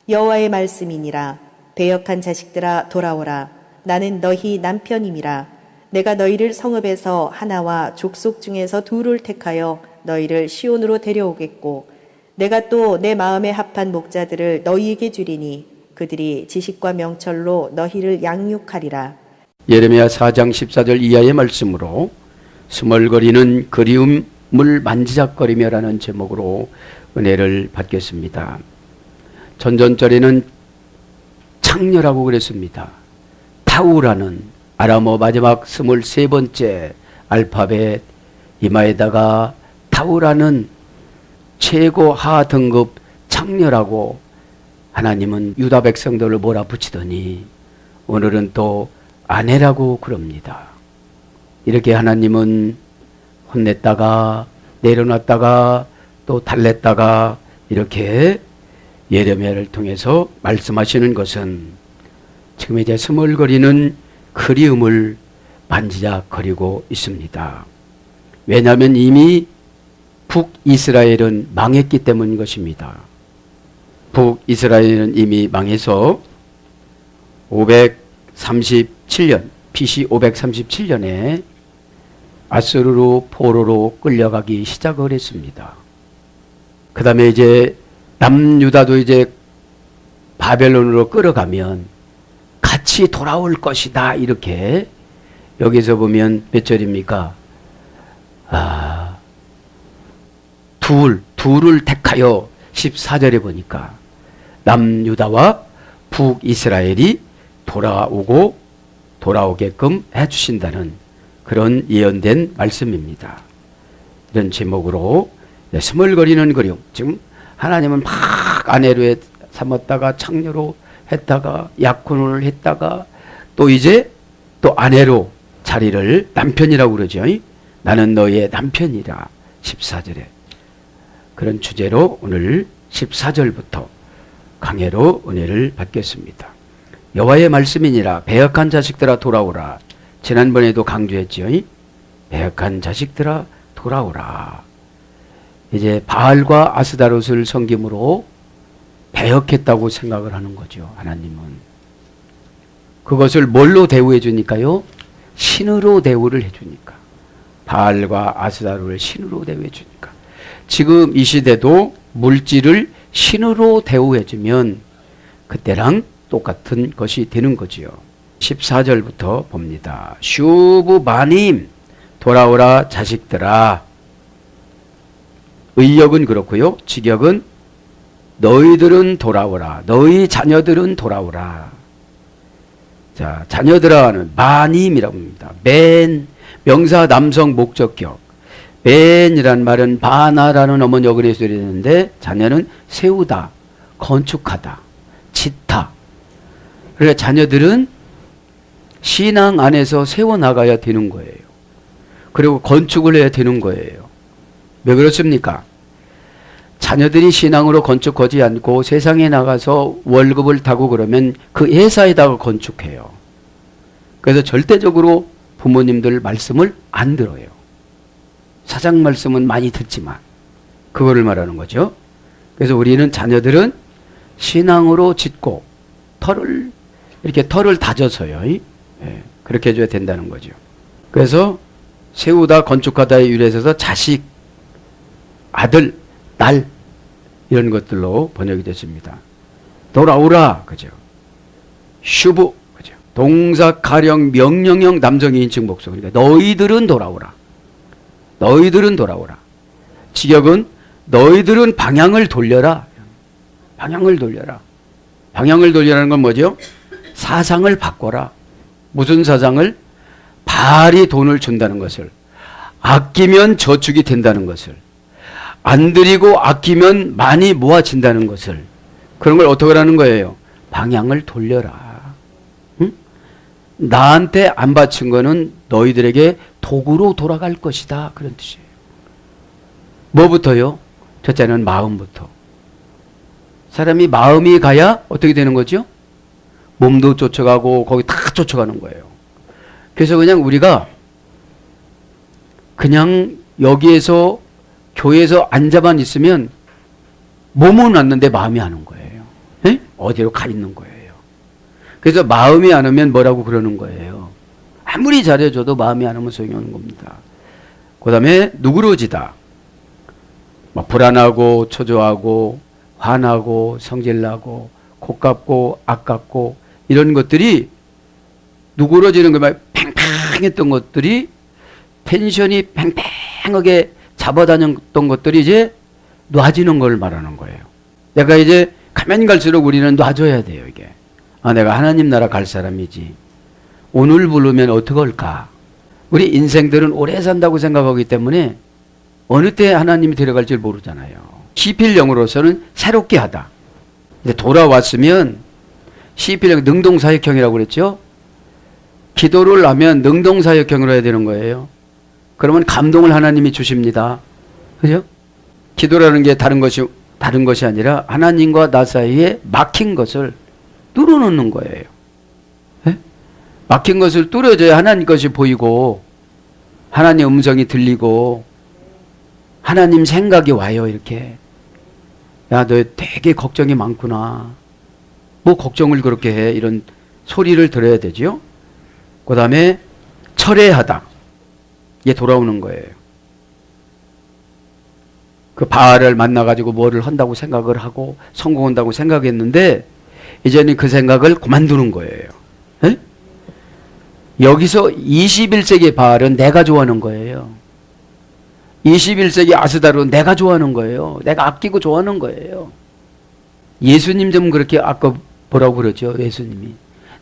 여호와의 말씀이니라. 배역한 자식들아 돌아오라. 나는 너희 남편임이라. 내가 너희를 성읍에서 하나와 족속 중에서 둘을 택하여 너희를 시온으로 데려오겠고 내가 또 내 마음에 합한 목자들을 너희에게 주리니 그들이 지식과 명철로 너희를 양육하리라. 예레미야 4장 14절 이하의 말씀으로 스멀거리는 그리움을 만지작거리며라는 제목으로 은혜를 받겠습니다. 전전절에는 창녀라고 그랬습니다. 타우라는 아람어 마지막 23번째 알파벳 이마에다가 타우라는 최고 하등급 창녀라고 하나님은 유다 백성들을 몰아붙이더니 오늘은 또 아내라고 그럽니다. 이렇게 하나님은 혼냈다가 내려놨다가 또 달랬다가 이렇게 예레미야를 통해서 말씀하시는 것은 지금 이제 스멀거리는 그리움을 만지작거리고 있습니다. 왜냐하면 이미 북이스라엘은 망했기 때문인 것입니다. 북이스라엘은 이미 망해서 537년 BC 537년에 아수르로 포로로 끌려가기 시작을 했습니다. 그 다음에 이제 남유다도 이제 바벨론으로 끌어가면 같이 돌아올 것이다. 이렇게 여기서 보면 몇 절입니까? 둘을 택하여 14절에 보니까 남유다와 북이스라엘이 돌아오게끔 해주신다는 그런 예언된 말씀입니다. 이런 제목으로 스멀거리는 그리움. 지금 하나님은 막 아내로 삼았다가 창녀로 했다가 약혼을 했다가 또 이제 또 아내로 자리를 남편이라고 그러죠. 나는 너의 남편이라 14절에 그런 주제로 오늘 14절부터 강해로 은혜를 받겠습니다. 여호와의 말씀이니라. 배역한 자식들아 돌아오라. 지난번에도 강조했죠. 배역한 자식들아 돌아오라. 이제 바알과 아스다롯을 섬김으로 배역했다고 생각을 하는 거죠. 하나님은 그것을 뭘로 대우해 주니까요? 신으로 대우를 해주니까. 바알과 아스다롯을 신으로 대우해 주니까. 지금 이 시대도 물질을 신으로 대우해 주면 그때랑 똑같은 것이 되는 거지요. 14절부터 봅니다. 슈브 바님 돌아오라 자식들아. 의역은 그렇고요. 직역은 너희들은 돌아오라. 너희 자녀들은 돌아오라. 자, 자녀들아는 바님이라고 합니다. 맨 명사 남성 목적격. 맨이란 말은 바나라는 어머니역을 해서 있는데 자녀는 세우다, 건축하다, 짓다. 그러니까 자녀들은 신앙 안에서 세워나가야 되는 거예요. 그리고 건축을 해야 되는 거예요. 왜 그렇습니까? 자녀들이 신앙으로 건축하지 않고 세상에 나가서 월급을 타고 그러면 그 회사에다가 건축해요. 그래서 절대적으로 부모님들 말씀을 안 들어요. 사장 말씀은 많이 듣지만 그거를 말하는 거죠. 그래서 우리는 자녀들은 신앙으로 짓고 털을 다져서요. 그렇게 해줘야 된다는 거죠. 그래서 세우다 건축하다의 유래에서 자식, 아들, 딸 이런 것들로 번역이 됐습니다. 돌아오라, 그죠? 슈브, 그죠? 동사 가령 명령형 남성의 인칭 목적. 그러니까 너희들은 돌아오라. 너희들은 돌아오라. 직역은 너희들은 방향을 돌려라. 방향을 돌려라. 방향을 돌려라는 건 뭐죠? 사상을 바꿔라. 무슨 사상을? 바알이 돈을 준다는 것을, 아끼면 저축이 된다는 것을, 안 드리고 아끼면 많이 모아진다는 것을, 그런 걸 어떻게 하는 거예요? 방향을 돌려라. 응? 나한테 안 바친 거는 너희들에게 도구로 돌아갈 것이다. 그런 뜻이에요. 뭐부터요? 첫째는 마음부터. 사람이 마음이 가야 어떻게 되는 거죠? 몸도 쫓아가고 거기 다 쫓아가는 거예요. 그래서 그냥 우리가 그냥 여기에서 교회에서 앉아만 있으면 몸은 왔는데 마음이 안 온 거예요. 에? 어디로 가 있는 거예요. 그래서 마음이 안 오면 뭐라고 그러는 거예요. 아무리 잘해줘도 마음이 안 오면 소용이 없는 겁니다. 그 다음에 누그러지다. 뭐 불안하고 초조하고 화나고 성질나고 곱깝고 아깝고 이런 것들이 누그러지는 것만 팽팽했던 것들이 텐션이 팽팽하게 잡아다녔던 것들이 이제 놔지는 걸 말하는 거예요. 내가 이제 가면 갈수록 우리는 놔줘야 돼요. 이게 내가 하나님 나라 갈 사람이지 오늘 부르면 어떡할까. 우리 인생들은 오래 산다고 생각하기 때문에 어느 때 하나님이 데려갈지 모르잖아요. 시필령으로서는 새롭게 하다. 이제 돌아왔으면 시필령 능동사역형이라고 그랬죠. 기도를 하면 능동사역형으로 해야 되는 거예요. 그러면 감동을 하나님이 주십니다. 그죠? 기도라는 게 다른 것이 아니라 하나님과 나 사이에 막힌 것을 뚫어놓는 거예요. 네? 막힌 것을 뚫어줘야 하나님 것이 보이고 하나님 음성이 들리고 하나님 생각이 와요. 이렇게 야, 너 되게 걱정이 많구나. 뭐 걱정을 그렇게 해. 이런 소리를 들어야 되죠. 그 다음에 철회하다. 이게 돌아오는 거예요. 그 바알을 만나가지고 뭐를 한다고 생각을 하고 성공한다고 생각했는데 이제는 그 생각을 그만두는 거예요. 에? 여기서 21세기 바알은 내가 좋아하는 거예요. 21세기 아스다르는 내가 좋아하는 거예요. 내가 아끼고 좋아하는 거예요. 예수님 좀 그렇게 아까 뭐라고 그러죠. 예수님이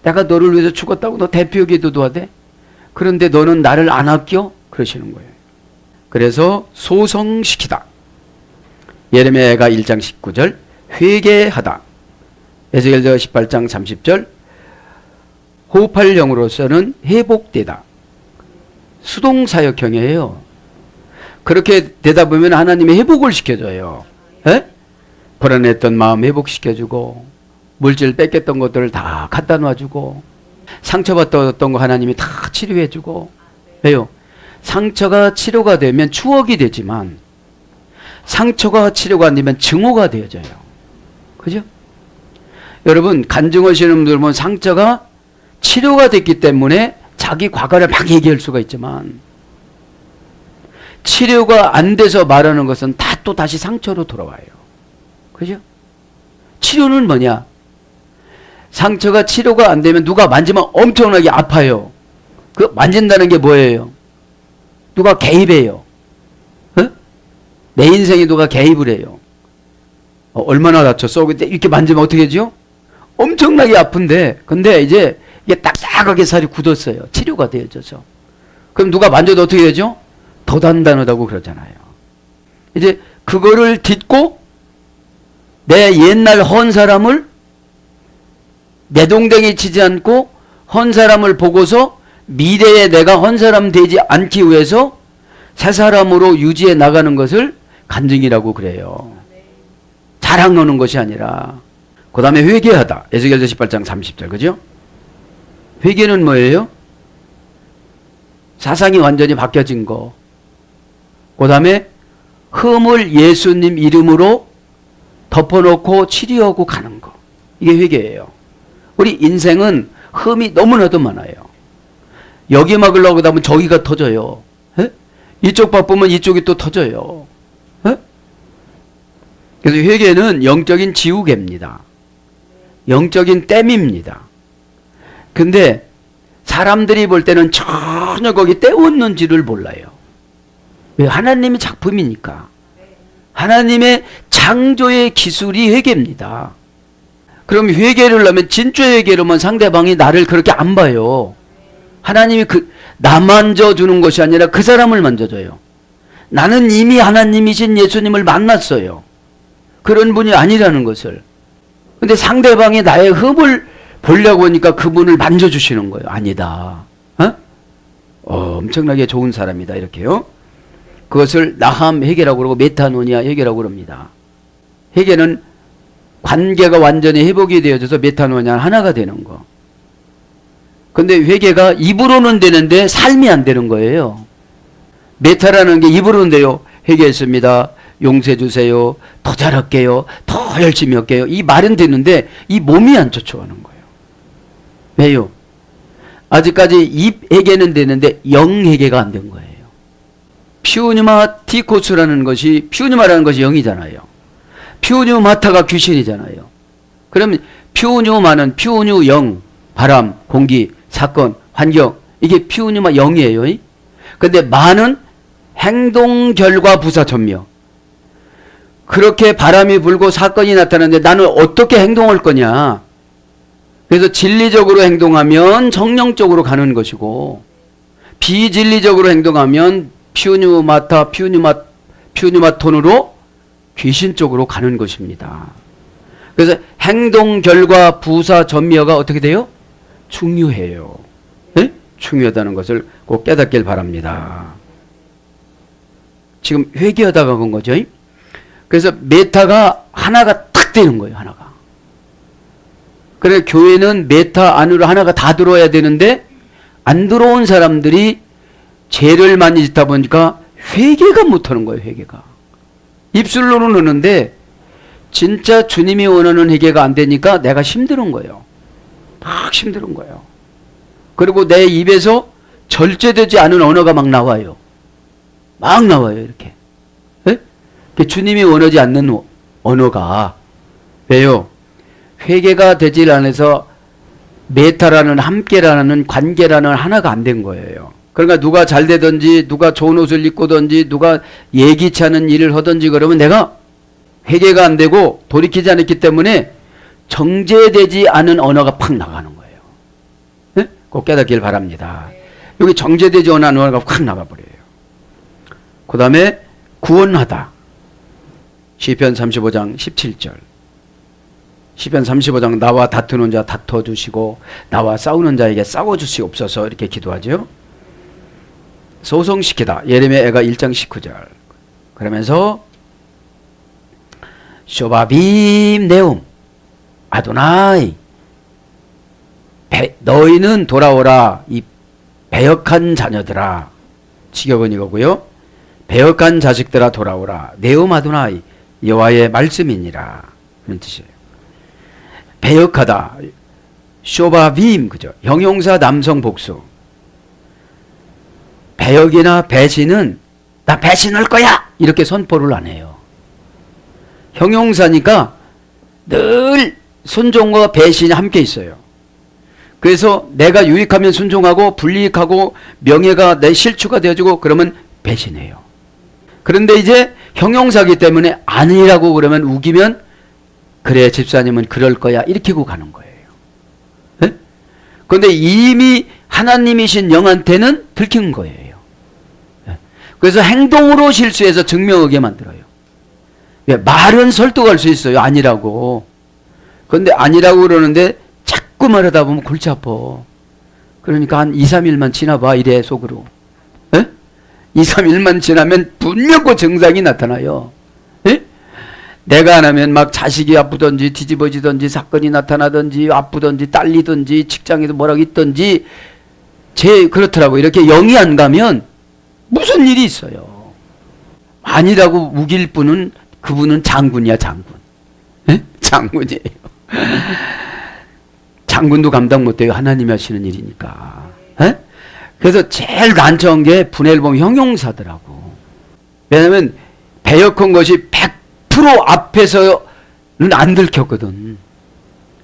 내가 너를 위해서 죽었다고 너 대표 기도도 하대? 그런데 너는 나를 안 아껴? 그러시는 거예요. 그래서 소성시키다. 예레미야가 1장 19절 회개하다. 에스겔서 18장 30절 호흡할령으로서는 회복되다. 수동사역형이에요. 그렇게 되다 보면 하나님이 회복을 시켜줘요. 에? 불안했던 마음 회복시켜주고 물질 뺏겼던 것들을 다 갖다 놔주고 상처받았던 거 하나님이 다 치료해주고. 왜요? 상처가 치료가 되면 추억이 되지만 상처가 치료가 안 되면 증오가 되어져요. 그죠? 여러분 간증하시는 분들 보면 상처가 치료가 됐기 때문에 자기 과거를 막 얘기할 수가 있지만 치료가 안 돼서 말하는 것은 다 또 다시 상처로 돌아와요. 그죠? 치료는 뭐냐? 상처가 치료가 안 되면 누가 만지면 엄청나게 아파요. 그 만진다는 게 뭐예요? 누가 개입해요. 어? 내 인생에 누가 개입을 해요. 얼마나 다쳤어? 근데 이렇게 만지면 어떻게 되죠? 엄청나게 아픈데 근데 이제 이게 딱딱하게 살이 굳었어요. 치료가 되어져서. 그럼 누가 만져도 어떻게 되죠? 더 단단하다고 그러잖아요. 이제 그거를 딛고 내 옛날 헌 사람을 내동댕이 치지 않고 헌 사람을 보고서 미래에 내가 헌 사람 되지 않기 위해서 새 사람으로 유지해 나가는 것을 간증이라고 그래요. 자랑하는 것이 아니라. 그 다음에 회개하다. 에스겔서 18장 30절 그죠? 회개는 뭐예요? 사상이 완전히 바뀌어진 거. 그 다음에 흠을 예수님 이름으로 덮어놓고 치료하고 가는 거. 이게 회개예요. 우리 인생은 흠이 너무나도 많아요. 여기 막으려고 하면 저기가 터져요. 에? 이쪽 바쁘면 이쪽이 또 터져요. 에? 그래서 회개는 영적인 지우개입니다. 영적인 댐입니다. 근데 사람들이 볼 때는 전혀 거기 떼었는지를 몰라요. 왜? 하나님의 작품이니까. 하나님의 창조의 기술이 회개입니다. 그럼 회개를 하면 진짜 회개를 하면 상대방이 나를 그렇게 안 봐요. 하나님이 나 만져주는 것이 아니라 그 사람을 만져줘요. 나는 이미 하나님이신 예수님을 만났어요. 그런 분이 아니라는 것을. 근데 상대방이 나의 흠을 보려고 하니까 그분을 만져주시는 거예요. 아니다. 엄청나게 좋은 사람이다. 이렇게요. 그것을 나함 회개라고 그러고 메타노니아 회개라고 그럽니다. 회개는 관계가 완전히 회복이 되어져서 메타노니아 하나가 되는 거. 근데 회개가 입으로는 되는데 삶이 안 되는 거예요. 메타라는 게 입으로는 돼요. 회개했습니다. 용서해 주세요. 더 잘할게요. 더 열심히 할게요. 이 말은 되는데 이 몸이 안 쫓아가는 거예요. 왜요? 아직까지 입 회개는 되는데 영 회개가 안 된 거예요. 피우뉴마티코스라는 것이, 피우뉴마라는 것이 영이잖아요. 피우뉴마타가 귀신이잖아요. 그러면 피우뉴마는 피우뉴 영, 바람, 공기, 사건, 환경, 이게 피우뉴마 영이에요. 근데 마는 행동, 결과, 부사, 전며. 그렇게 바람이 불고 사건이 나타나는데 나는 어떻게 행동할 거냐. 그래서 진리적으로 행동하면 정령적으로 가는 것이고, 비진리적으로 행동하면 피우뉴마톤으로 귀신 쪽으로 가는 것입니다. 그래서 행동, 결과, 부사, 전미어가 어떻게 돼요? 중요해요. 네? 중요하다는 것을 꼭 깨닫길 바랍니다. 지금 회개하다가 건 거죠. 그래서 메타가 하나가 탁 되는 거예요. 하나가. 그래 교회는 메타 안으로 하나가 다 들어와야 되는데 안 들어온 사람들이 죄를 많이 짓다 보니까 회개가 못하는 거예요. 회개가. 입술로는 하는데 진짜 주님이 원하는 회개가 안 되니까 내가 힘든 거예요. 막 힘든 거예요. 그리고 내 입에서 절제되지 않은 언어가 막 나와요. 막 나와요. 이렇게. 네? 주님이 원하지 않는 언어가. 왜요? 회개가 되질 않아서 메타라는 함께라는 관계라는 하나가 안 된 거예요. 그러니까 누가 잘 되든지 누가 좋은 옷을 입고든지 누가 예기치 않은 일을 하든지 그러면 내가 회개가 안 되고 돌이키지 않았기 때문에 정제되지 않은 언어가 팍 나가는 거예요. 네? 꼭 깨닫길 바랍니다. 여기 정제되지 않은 언어가 확 나가버려요. 그 다음에 구원하다. 시편 35장 17절. 시편 35장 나와 다투는 자 다퉈주시고 나와 싸우는 자에게 싸워주시옵소서 이렇게 기도하죠. 소송시키다. 예레미야 애가 1장 19절. 그러면서 쇼바빔 네움 아도나이 너희는 돌아오라 이 배역한 자녀들아. 직역은 이거고요. 배역한 자식들아 돌아오라. 네움 아도나이 여호와의 말씀이니라. 그런 뜻이에요. 배역하다. 쇼바빔 그죠. 형용사 남성 복수. 배역이나 배신은 나 배신할 거야 이렇게 선포를 안 해요. 형용사니까 늘 순종과 배신이 함께 있어요. 그래서 내가 유익하면 순종하고 불이익하고 명예가 내 실추가 되어지고 그러면 배신해요. 그런데 이제 형용사기 때문에 아니라고 그러면 우기면 그래 집사님은 그럴 거야 이렇게 하고 가는 거예요. 네? 그런데 이미 하나님이신 영한테는 들킨 거예요. 네? 그래서 행동으로 실수해서 증명하게 만들어요. 왜? 말은 설득할 수 있어요. 아니라고. 그런데 아니라고 그러는데 자꾸 말하다 보면 골치 아파. 그러니까 한 2, 3일만 지나봐 이래 속으로. 네? 2, 3일만 지나면 분명 그 증상이 나타나요. 네? 내가 안 하면 막 자식이 아프든지 뒤집어지든지 사건이 나타나든지 아프든지 딸리든지 직장에서 뭐라고 있든지 그렇더라고. 이렇게 영이 안 가면 무슨 일이 있어요. 아니라고 우길 분은 그분은 장군이야 장군. 네? 장군이에요. 장군도 감당 못해요. 하나님이 하시는 일이니까. 네? 그래서 제일 난처한 게 분해를 보면 형용사더라고. 왜냐하면 배역한 것이 100% 앞에서는 안 들켰거든.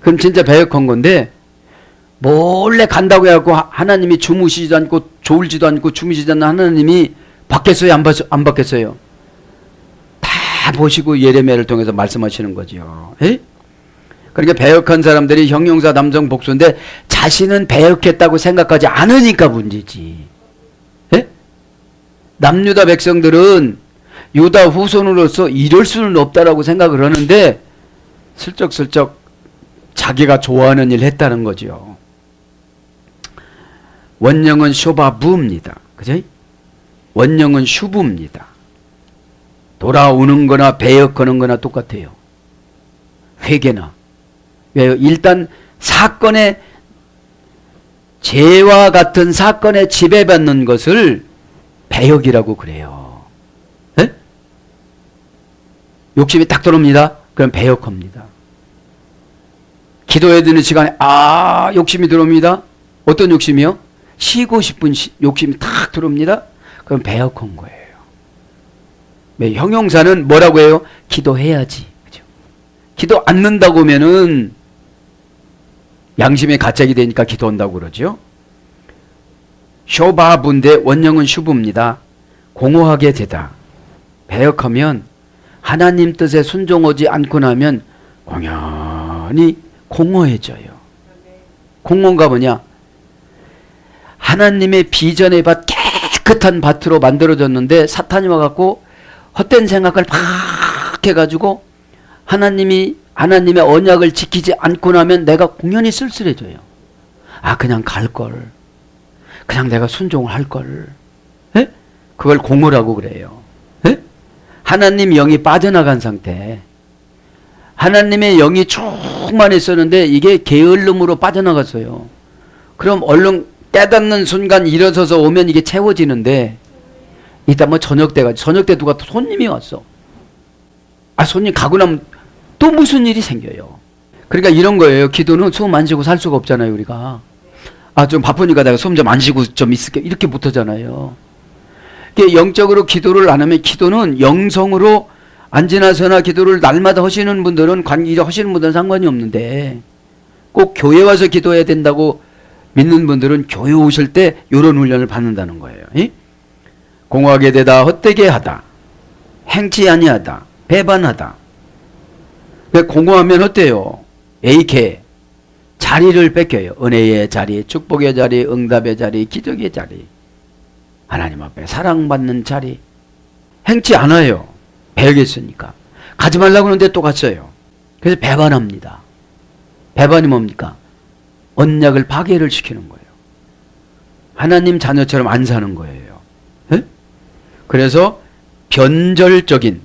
그럼 진짜 배역한 건데 몰래 간다고 해갖고 하나님이 주무시지도 않고 졸지도 않고 주무시지 않는 하나님이 받겠어요? 안 받겠어요? 다 보시고 예레미야를 통해서 말씀하시는 거죠. 에? 그러니까 배역한 사람들이 형용사 남성 복수인데 자신은 배역했다고 생각하지 않으니까 문제지. 에? 남유다 백성들은 유다 후손으로서 이럴 수는 없다라고 생각을 하는데 슬쩍슬쩍 자기가 좋아하는 일 했다는 거죠. 원령은 쇼바부입니다. 그죠? 원령은 슈부입니다. 돌아오는 거나 배역하는 거나 똑같아요. 회개나. 왜요? 일단 사건의 죄와 같은 사건에 지배받는 것을 배역이라고 그래요. 에? 욕심이 딱 들어옵니다. 그럼 배역합니다. 기도해야 되는 시간에 욕심이 들어옵니다. 어떤 욕심이요? 쉬고 싶은 욕심이 탁 들어옵니다. 그럼 배역한 거예요. 형용사는 뭐라고 해요? 기도해야지. 그죠? 기도 안 는다고 하면은 양심의 가책이 되니까 기도한다고 그러죠. 쇼바분데 원형은 슈브입니다. 공허하게 되다. 배역하면 하나님 뜻에 순종하지 않고 나면 공연히 공허해져요. 공허가 뭐냐? 하나님의 비전의 밭, 깨끗한 밭으로 만들어졌는데 사탄이 와갖고 헛된 생각을 막 해가지고 하나님의 언약을 지키지 않고 나면 내가 공연히 쓸쓸해져요. 그냥 갈걸. 그냥 내가 순종을 할걸. 에? 그걸 공허라고 그래요. 에? 하나님 영이 빠져나간 상태. 하나님의 영이 충만했었는데 이게 게을름으로 빠져나갔어요. 그럼 얼른 깨닫는 순간 일어서서 오면 이게 채워지는데 이따 저녁 때가 저녁 때 누가 손님이 왔어. 손님 가고 나면 또 무슨 일이 생겨요. 그러니까 이런 거예요. 기도는 숨 안 쉬고 살 수가 없잖아요, 우리가. 좀 바쁘니까 내가 숨 좀 안 쉬고 좀 있을게. 이렇게 못하잖아요. 영적으로 기도를 안 하면 기도는 영성으로 안 지나서나 기도를 날마다 하시는 분들은 하시는 분들은 상관이 없는데 꼭 교회 와서 기도해야 된다고 믿는 분들은 교회 오실 때 이런 훈련을 받는다는 거예요. 공허하게 되다, 헛되게 하다, 행치 아니하다, 배반하다. 공허하면 어때요? AK 자리를 뺏겨요. 은혜의 자리, 축복의 자리, 응답의 자리, 기적의 자리, 하나님 앞에 사랑받는 자리. 행치 않아요. 배역했으니까. 가지 말라고 하는데 또 갔어요. 그래서 배반합니다. 배반이 뭡니까? 언약을 파괴를 시키는 거예요. 하나님 자녀처럼 안 사는 거예요. 에? 그래서 변절적인,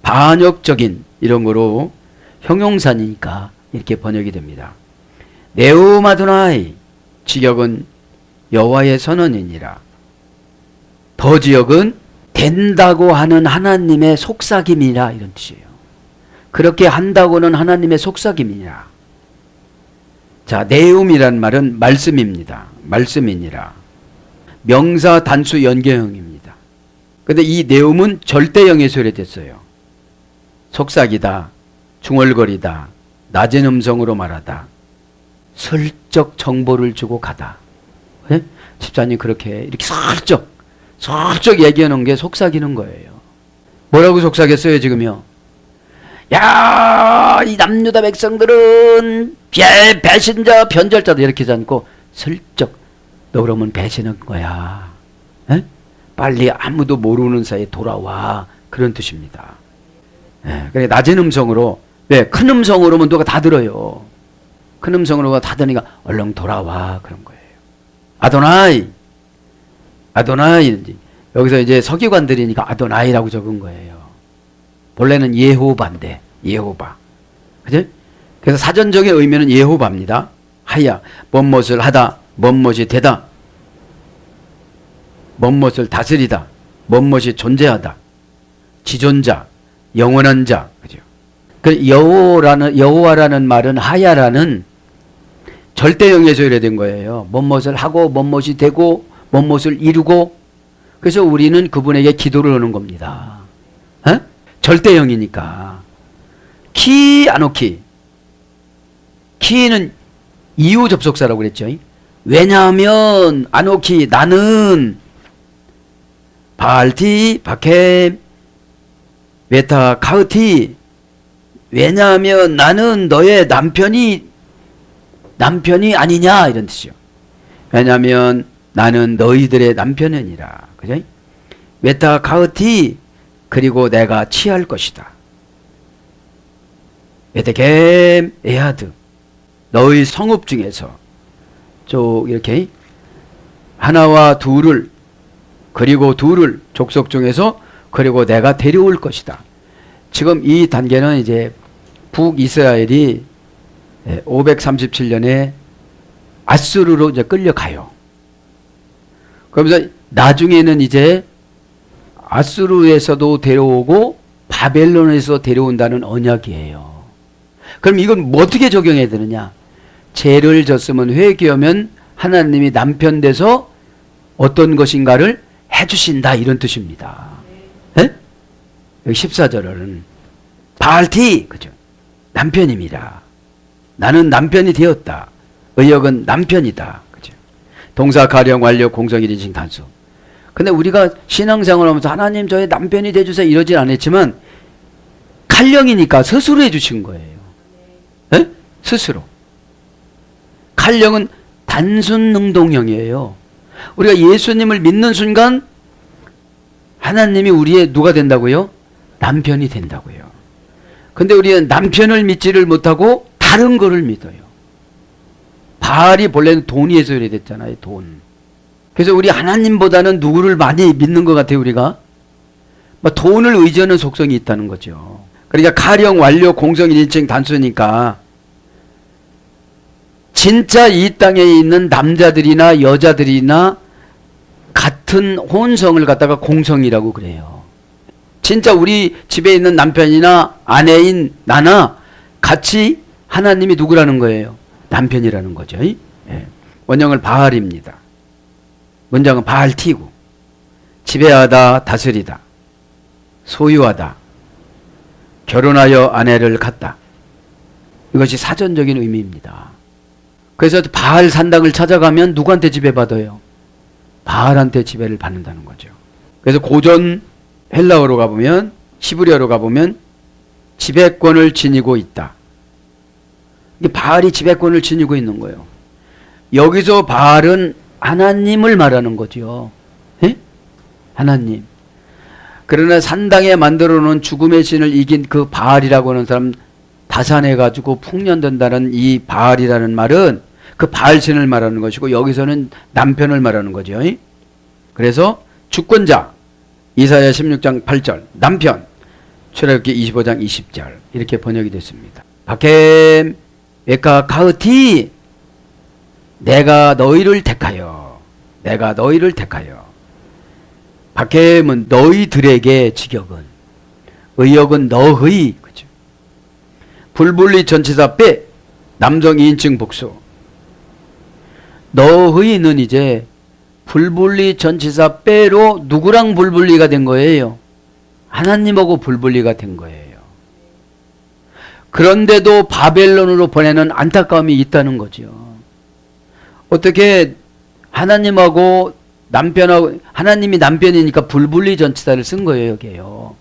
반역적인 이런 거로 형용사니까 이렇게 번역이 됩니다. 네오마도나이, 직역은 여호와의 선언이니라. 더 지역은 된다고 하는 하나님의 속삭임이라, 이런 뜻이에요. 그렇게 한다고는 하나님의 속삭임이라. 자, 네움이란 말은 말씀입니다. 말씀이니라. 명사 단수 연계형입니다. 근데 이 네움은 절대형에 소개됐어요. 속삭이다, 중얼거리다, 낮은 음성으로 말하다, 슬쩍 정보를 주고 가다. 네? 집사님 이렇게 슬쩍 얘기하는 게 속삭이는 거예요. 뭐라고 속삭였어요 지금요? 야, 이 남유다 백성들은 배신자, 변절자다 이렇게 하지 않고 슬쩍 너 그러면 배신한 거야. 에? 빨리 아무도 모르는 사이에 돌아와. 그런 뜻입니다. 그래, 낮은 음성으로, 큰 음성으로면 누가 다 들어요. 큰 음성으로 다 들으니까 얼른 돌아와. 그런 거예요. 아도나이. 여기서 이제 서기관들이니까 아도나이라고 적은 거예요. 본래는 예호바인데, 예호바. 그죠? 그래서 사전적인 의미는 예호바입니다. 하야, 뭔것을 하다, 뭔것이 되다, 뭔것을 다스리다, 뭔것이 존재하다, 지존자, 영원한 자. 그죠? 그 여호와라는 말은 하야라는 절대형에서 유래된 거예요. 뭔것을 하고, 뭔것이 되고, 뭔것을 이루고. 그래서 우리는 그분에게 기도를 하는 겁니다. 절대형이니까. 아노키. 키는 이유 접속사라고 그랬죠. 왜냐하면 아노키 나는 바알티 바케 메타 카으티, 왜냐하면 나는 너의 남편이 아니냐, 이런 뜻이요. 왜냐하면 나는 너희들의 남편이니라. 그죠? 메타 카으티, 그리고 내가 취할 것이다. 에데겜 에하드, 너희 성읍 중에서 이렇게 하나와 둘을, 그리고 둘을 족속 중에서, 그리고 내가 데려올 것이다. 지금 이 단계는 이제 북이스라엘이 537년에 아수르로 이제 끌려가요. 그러면서 나중에는 이제 아수르에서도 데려오고 바벨론에서 데려온다는 언약이에요. 그럼 이건 뭐 어떻게 적용해야 되느냐? 죄를 졌으면 회개하면 하나님이 남편 돼서 어떤 것인가를 해주신다, 이런 뜻입니다. 네? 여기 14절은 바알티, 그죠? 남편입니다. 나는 남편이 되었다. 의역은 남편이다. 그죠? 동사, 가령, 완료, 공성, 1인칭, 단수. 근데 우리가 신앙생활 하면서 하나님 저의 남편이 돼주세요 이러진 않았지만 칼령이니까 스스로 해주신 거예요. 네? 스스로. 칼령은 단순 능동형이에요. 우리가 예수님을 믿는 순간 하나님이 우리의 누가 된다고요? 남편이 된다고요. 근데 우리는 남편을 믿지를 못하고 다른 거를 믿어요. 바알이 본래는 돈이 해서 됐잖아요. 돈. 그래서 우리 하나님보다는 누구를 많이 믿는 것 같아요. 우리가 돈을 의지하는 속성이 있다는 거죠. 그러니까 가령, 완료, 공성, 1인칭, 단수니까 진짜 이 땅에 있는 남자들이나 여자들이나 같은 혼성을 갖다가 공성이라고 그래요. 진짜 우리 집에 있는 남편이나 아내인 나나 같이 하나님이 누구라는 거예요? 남편이라는 거죠. 예. 원형을 바알입니다. 문장은 바알티고, 지배하다, 다스리다, 소유하다, 결혼하여 아내를 갖다. 이것이 사전적인 의미입니다. 그래서 바알 산당을 찾아가면 누구한테 지배받아요? 바알한테 지배를 받는다는 거죠. 그래서 고전 헬라어로 가보면, 히브리어로 가보면 지배권을 지니고 있다. 이게 바알이 지배권을 지니고 있는 거예요. 여기서 바알은 하나님을 말하는 거죠. 예? 하나님. 그러나 산당에 만들어 놓은 죽음의 신을 이긴 그 바알이라고 하는 사람 다산해가지고 풍년된다는 이 바알이라는 말은 그 바알신을 말하는 것이고, 여기서는 남편을 말하는 거죠. 그래서 주권자, 이사야 16장 8절, 남편, 출애굽기 25장 20절 이렇게 번역이 됐습니다. 바켐 에카 가흐티, 내가 너희를 택하여, 내가 너희를 택하여. 바켐은 너희들에게, 직역은, 의역은 너희, 그죠? 불분리 전치사 빼, 남성 2인칭 복수. 너희는 이제 불분리 전치사 빼로 누구랑 불분리가 된 거예요? 하나님하고 불분리가 된 거예요. 그런데도 바벨론으로 보내는 안타까움이 있다는 거죠. 어떻게 하나님하고 남편하고, 하나님이 남편이니까 불분리 전치사를 쓴 거예요, 여기에요.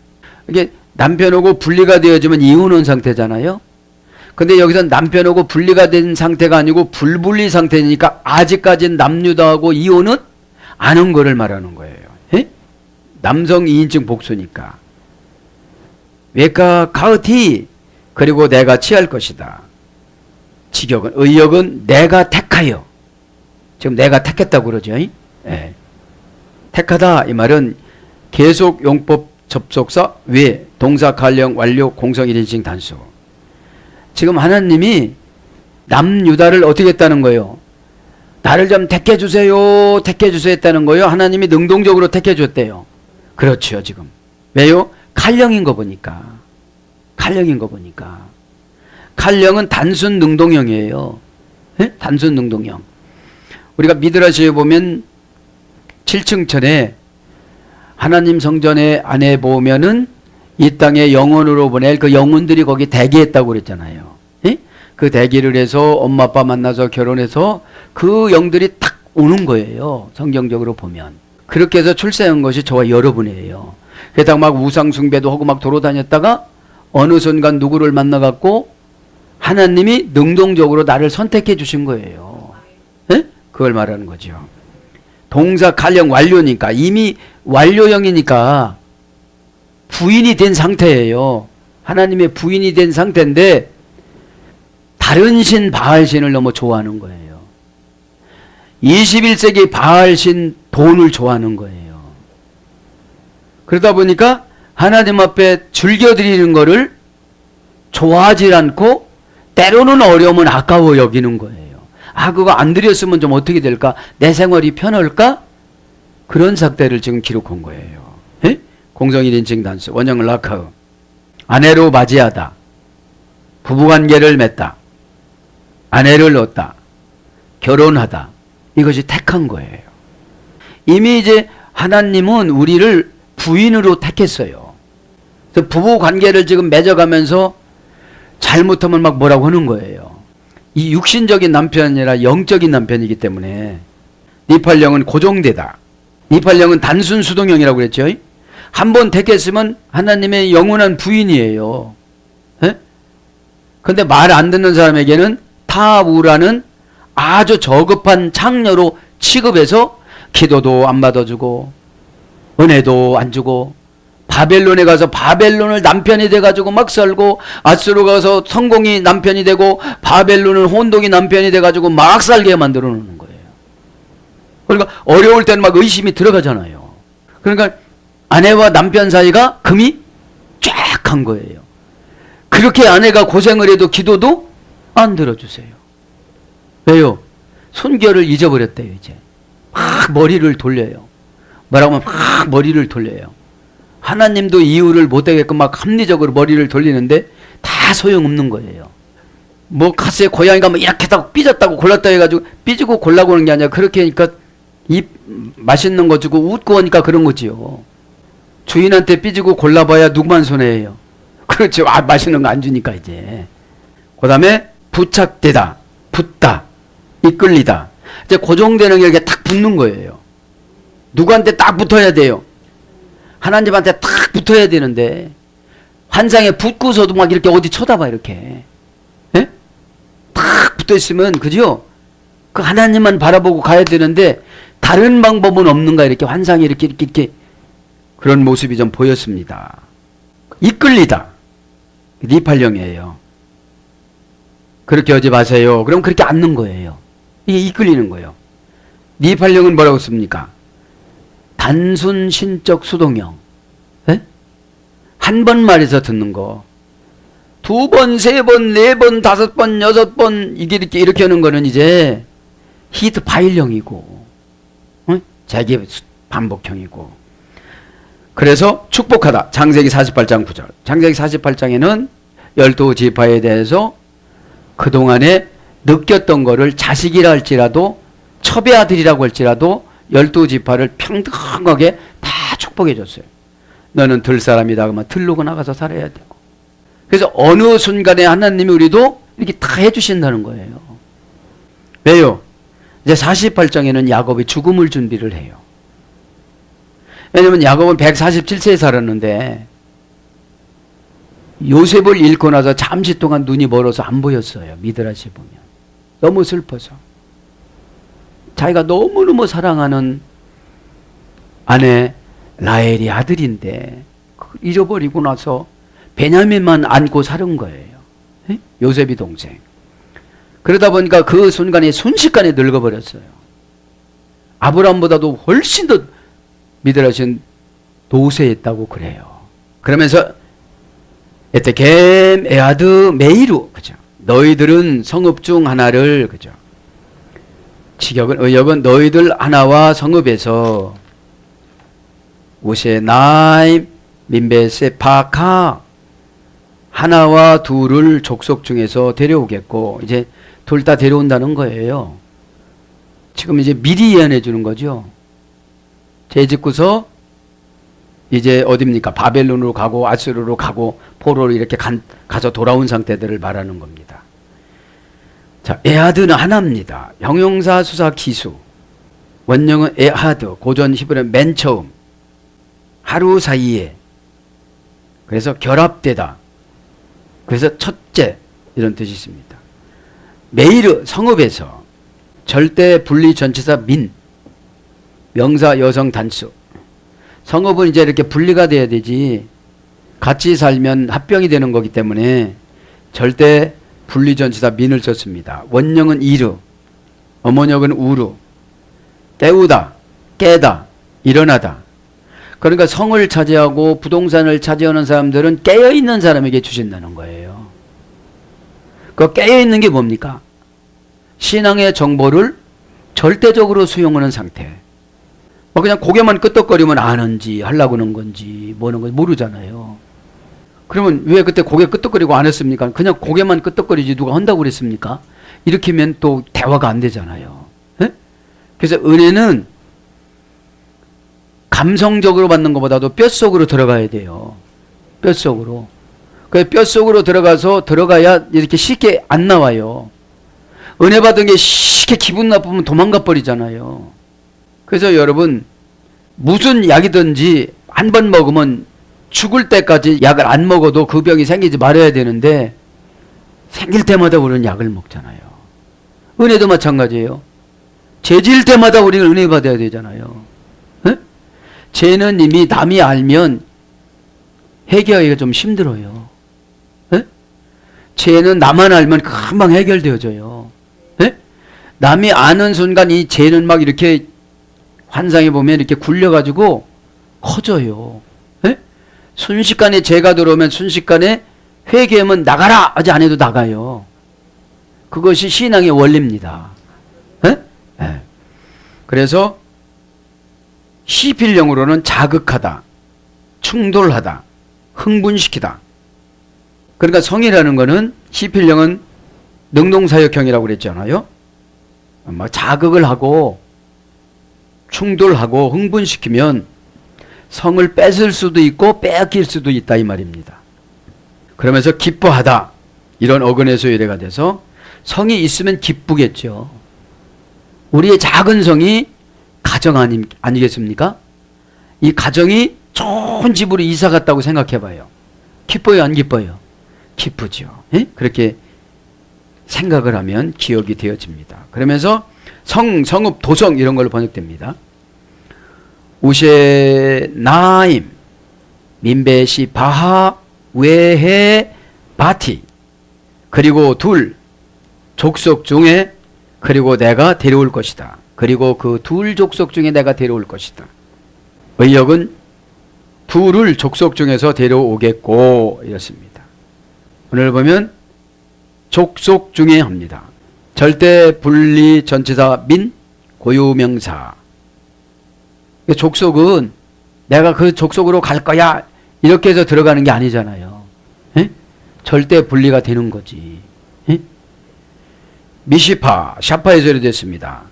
이게 남편하고 분리가 되어지면 이혼한 상태잖아요. 근데 여기서 남편하고 분리가 된 상태가 아니고 불분리 상태니까 아직까지는 남유다하고 이혼은 안 한 거를 말하는 거예요. 에? 남성 2인칭 복수니까. 외가 가흐티, 그리고 내가 취할 것이다. 직역은, 의역은 내가 택하여. 지금 내가 택했다고 그러죠. 예. 택하다 이 말은 계속 용법 접속사 외 동사 관령 완료 공성 1인칭 단수. 지금 하나님이 남유다를 어떻게 했다는 거예요? 나를 좀 택해주세요, 택해주세요 했다는 거예요? 하나님이 능동적으로 택해줬대요. 그렇죠. 지금 왜요? 칼령인 거 보니까. 칼령인 거 보니까. 칼령은 단순 능동형이에요. 네? 단순 능동형. 우리가 미드라시에 보면 7층천에 하나님 성전에 안에 보면은 이 땅에 영혼으로 보낼 그 영혼들이 거기 대기했다고 그랬잖아요. 예? 그 대기를 해서 엄마 아빠 만나서 결혼해서 그 영들이 탁 오는 거예요. 성경적으로 보면. 그렇게 해서 출세한 것이 저와 여러분이에요. 게다가 막 우상 숭배도 하고 막 돌아다녔다가 어느 순간 누구를 만나갖고 하나님이 능동적으로 나를 선택해 주신 거예요. 예? 그걸 말하는 거죠. 동사 칼령 완료니까, 이미 완료형이니까 부인이 된 상태예요. 하나님의 부인이 된 상태인데 다른 신 바알신을 너무 좋아하는 거예요. 21세기 바알신 돈을 좋아하는 거예요. 그러다 보니까 하나님 앞에 즐겨드리는 거를 좋아하지 않고 때로는 어려우면 아까워 여기는 거예요. 아, 그거 안 드렸으면 좀 어떻게 될까? 내 생활이 편할까? 그런 삭대를 지금 기록한 거예요. 에? 공성 1인칭 단수, 원형 라카흐. 아내로 맞이하다, 부부관계를 맺다, 아내를 얻다, 결혼하다, 이것이 택한 거예요. 이미 이제 하나님은 우리를 부인으로 택했어요. 그래서 부부관계를 지금 맺어가면서 잘못하면 막 뭐라고 하는 거예요. 이 육신적인 남편이 아니라 영적인 남편이기 때문에 니팔령은 고정되다. 니팔령은 단순 수동형이라고 그랬죠. 한 번 택했으면 하나님의 영원한 부인이에요. 그런데 말 안 듣는 사람에게는 타우라는 아주 저급한 창녀로 취급해서 기도도 안 받아주고 은혜도 안 주고 바벨론에 가서 바벨론을 남편이 돼가지고 막 살고 아수르 가서 성공이 남편이 되고 바벨론은 혼동이 남편이 돼가지고 막 살게 만들어 놓는 거예요. 그러니까 어려울 때는 막 의심이 들어가잖아요. 그러니까 아내와 남편 사이가 금이 쫙 한 거예요. 그렇게 아내가 고생을 해도 기도도 안 들어주세요. 왜요? 순결을 잊어버렸대요. 이제 막 머리를 돌려요. 뭐라고 하면 막 머리를 돌려요. 하나님도 이유를 못하게끔 막 합리적으로 머리를 돌리는데 다 소용없는 거예요. 뭐 가스에 고양이가 뭐 이렇게 했다고 삐졌다고 골랐다 해가지고 삐지고 골라고 하는 게 아니라 그렇게 하니까 입 맛있는 거 주고 웃고 하니까 그런 거지요. 주인한테 삐지고 골라봐야 누구만 손해예요. 그렇죠. 맛있는 거 안 주니까 이제. 그 다음에 부착되다, 붙다, 이끌리다. 이제 고정되는 게 이렇게 딱 붙는 거예요. 누구한테 딱 붙어야 돼요. 하나님한테 딱 붙어야 되는데 환상에 붙고서도 막 이렇게 어디 쳐다봐 이렇게. 예? 딱 붙어있으면 그죠? 그 하나님만 바라보고 가야 되는데 다른 방법은 없는가 이렇게 환상이 이렇게 그런 모습이 좀 보였습니다. 이끌리다. 니팔령이에요. 그렇게 하지 마세요. 그럼 그렇게 앉는 거예요. 이게 이끌리는 거예요. 니팔령은 뭐라고 씁니까? 단순 신적 수동형. 에? 한 번 말해서 듣는 거. 두 번, 세 번, 네 번, 다섯 번, 여섯 번 이렇게 하는 거는 이제 히트 파일형이고 자기 반복형이고. 그래서 축복하다. 창세기 48장 9절. 창세기 48장에는 12지파에 대해서 그동안에 느꼈던 거를 자식이라 할지라도 첩의 아들이라고 할지라도 12지파를 평등하게 다 축복해 줬어요. 너는 들 사람이다 그러면 들로 나가서 살아야 되고. 그래서 어느 순간에 하나님이 우리도 이렇게 다 해주신다는 거예요. 왜요? 이제 48장에는 야곱이 죽음을 준비를 해요. 왜냐면 야곱은 147세에 살았는데 요셉을 잃고 나서 잠시 동안 눈이 멀어서 안 보였어요. 미드라시 보면. 너무 슬퍼서. 자기가 너무너무 사랑하는 아내 라헬이 아들인데 잊어버리고 나서 베냐민만 안고 사는 거예요. 에? 요셉이 동생. 그러다 보니까 그 순간에 순식간에 늙어버렸어요. 아브라함보다도 훨씬 더 미드라시는 노쇠했다고 그래요. 그러면서 에테겜 에하드 메이루, 그죠? 너희들은 성읍 중 하나를, 그죠? 직역은 의역은 너희들 하나와 성읍에서 우세 나임 민베세 파카 하나와 둘을 족속 중에서 데려오겠고, 이제 둘 다 데려온다는 거예요. 지금 이제 미리 예언해 주는 거죠. 재짓고서 이제 어딥니까? 바벨론으로 가고 아수르로 가고 포로로 이렇게 가서 돌아온 상태들을 말하는 겁니다. 자, 에하드는 하나입니다. 형용사 수사 기수. 원형은 에하드. 고전 히브리어는 맨 처음. 하루 사이에. 그래서 결합되다. 그래서 첫째 이런 뜻이 있습니다. 메이르 성읍에서 절대 분리 전치사 민. 명사 여성 단수. 성읍은 이제 이렇게 분리가 돼야 되지 같이 살면 합병이 되는 거기 때문에 절대 분리전치사 민을 썼습니다. 원형은 이르, 어머역은 우르, 깨우다, 깨다, 일어나다. 그러니까 성을 차지하고 부동산을 차지하는 사람들은 깨어있는 사람에게 주신다는 거예요. 그 깨어있는 게 뭡니까? 신앙의 정보를 절대적으로 수용하는 상태. 그냥 고개만 끄덕거리면 아는지 하려고 하는 건지 뭐는 건지 모르잖아요. 그러면 왜 그때 고개 끄덕거리고 안 했습니까? 그냥 고개만 끄덕거리지 누가 한다고 그랬습니까? 이렇게 하면 또 대화가 안 되잖아요. 예? 그래서 은혜는 감성적으로 받는 것보다도 뼛속으로 들어가야 돼요. 뼛속으로. 그 뼛속으로 들어가야 이렇게 쉽게 안 나와요. 은혜 받은 게 쉽게 기분 나쁘면 도망가 버리잖아요. 그래서 여러분, 무슨 약이든지 한 번 먹으면 죽을 때까지 약을 안 먹어도 그 병이 생기지 말아야 되는데 생길 때마다 우리는 약을 먹잖아요. 은혜도 마찬가지예요. 죄 지을 때마다 우리는 은혜 받아야 되잖아요. 에? 죄는 이미 남이 알면 해결하기가 좀 힘들어요. 에? 죄는 나만 알면 금방 해결되어져요. 에? 남이 아는 순간 이 죄는 막 이렇게 환상해 보면 이렇게 굴려가지고 커져요. 에? 순식간에 죄가 들어오면 순식간에 회개하면 나가라 하지 않아도 나가요. 그것이 신앙의 원리입니다. 에? 에. 그래서 시필령으로는 자극하다, 충돌하다, 흥분시키다. 그러니까 성이라는 거는 시필령은 능동사역형이라고 그랬잖아요. 막 자극을 하고 충돌하고 흥분시키면 성을 뺏을 수도 있고 빼앗길 수도 있다 이 말입니다. 그러면서 기뻐하다 이런 어근에서 유래가 돼서 성이 있으면 기쁘겠죠. 우리의 작은 성이 가정 아니겠습니까? 이 가정이 좋은 집으로 이사 갔다고 생각해 봐요. 기뻐요 안 기뻐요? 기쁘죠. 예? 그렇게 생각을 하면 기억이 되어집니다. 그러면서 성읍, 도성 이런 걸로 번역됩니다. 우셰 나임 민베시 바하 외해 바티 그리고 둘 족속 중에 그리고 내가 데려올 것이다. 그리고 그 둘 족속 중에 내가 데려올 것이다. 의역은 둘을 족속 중에서 데려오겠고 이렇습니다. 오늘 보면 족속 중에 합니다. 절대 분리 전치사 민 고유명사. 족속은 내가 그 족속으로 갈 거야 이렇게 해서 들어가는 게 아니잖아요. 에? 절대 분리가 되는 거지. 에? 미시파 샤파에서 이르됐습니다.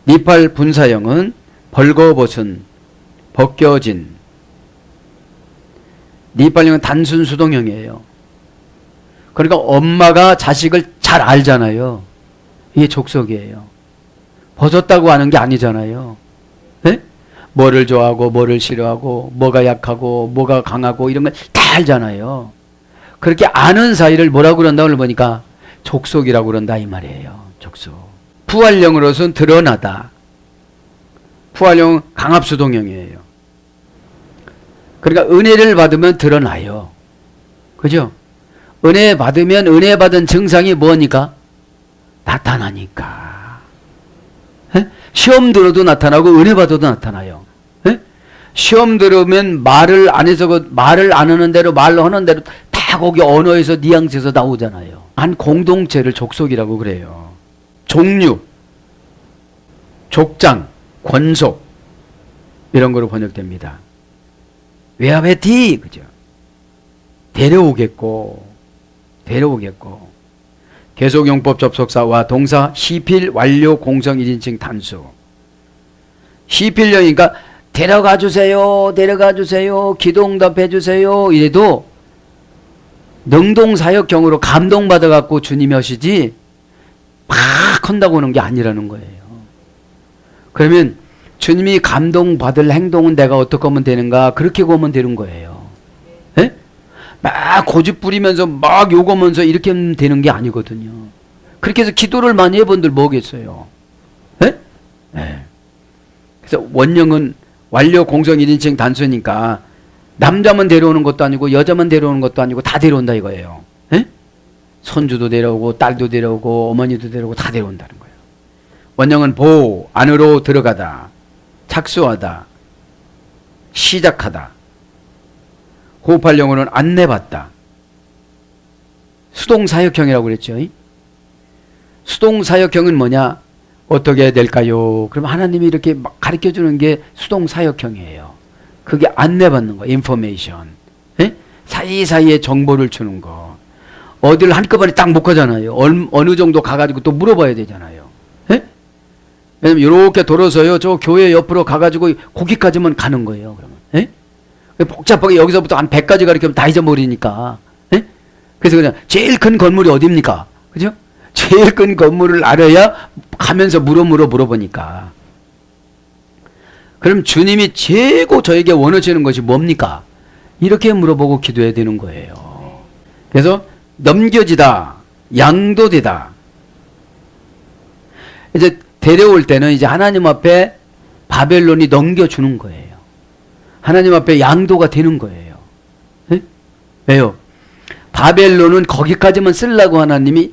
니팔 분사형은 벌거벗은 벗겨진. 니팔형은 단순 수동형이에요. 그러니까 엄마가 자식을 잘 알잖아요. 이게 족속이에요. 벗었다고 하는 게 아니잖아요. 네? 뭐를 좋아하고 뭐를 싫어하고 뭐가 약하고 뭐가 강하고 이런 걸 다 알잖아요. 그렇게 아는 사이를 뭐라고 그런다고 보니까 족속이라고 그런다 이 말이에요. 족속. 부활령으로서는 드러나다. 부활령은 강압수동형이에요. 그러니까 은혜를 받으면 드러나요. 그죠? 은혜 받으면 은혜 받은 증상이 뭐니까? 나타나니까. 에? 시험 들어도 나타나고 은혜 받아도 나타나요. 에? 시험 들으면 말을 안 해서 말을 안 하는 대로 말로 하는 대로 다 거기 언어에서 뉘앙스에서 나오잖아요. 한 공동체를 족속이라고 그래요. 종류, 족장, 권속 이런 거로 번역됩니다. 외아베티 그죠? 데려오겠고 계속용법 접속사와 동사 시필 완료 공성 1인칭 단수. 시필령이니까 데려가 주세요 기도응답해 주세요 이래도 능동사역형으로 감동받아 갖고 주님이 하시지 막 한다고 하는 게 아니라는 거예요. 그러면 주님이 감동받을 행동은 내가 어떻게 하면 되는가 그렇게 하면 되는 거예요. 에? 막 고집 부리면서 막 욕하면서 이렇게 하면 되는 게 아니거든요. 그렇게 해서 기도를 많이 해본들 뭐겠어요. 에? 네. 그래서 원령은 완료 공성 1인칭 단수니까 남자만 데려오는 것도 아니고 여자만 데려오는 것도 아니고 다 데려온다 이거예요. 에? 손주도 데려오고 딸도 데려오고 어머니도 데려오고 다 데려온다는 거예요. 원령은 보 안으로 들어가다 착수하다 시작하다. 호흡할령으로는 안내받다. 수동사역형이라고 그랬죠. 수동사역형은 뭐냐? 어떻게 해야 될까요? 그럼 하나님이 이렇게 막 가르쳐주는 게 수동사역형이에요. 그게 안내받는 거예요. 인포메이션. 사이사이에 정보를 주는 거. 어디를 한꺼번에 딱 못 가잖아요. 어느 정도 가가지고 또 물어봐야 되잖아요. 예? 왜냐면 이렇게 돌아서요. 저 교회 옆으로 가가지고 거기까지만 가는 거예요. 그러면. 예? 복잡하게 여기서부터 한 100가지 가르치면 다 잊어버리니까. 예? 그래서 그냥 제일 큰 건물이 어디입니까? 그죠? 제일 큰 건물을 알아야 가면서 물어보니까. 그럼 주님이 최고 저에게 원하시는 것이 뭡니까? 이렇게 물어보고 기도해야 되는 거예요. 그래서 넘겨지다, 양도되다. 이제 데려올 때는 이제 하나님 앞에 바벨론이 넘겨주는 거예요. 하나님 앞에 양도가 되는 거예요. 네? 왜요? 바벨론은 거기까지만 쓰려고 하나님이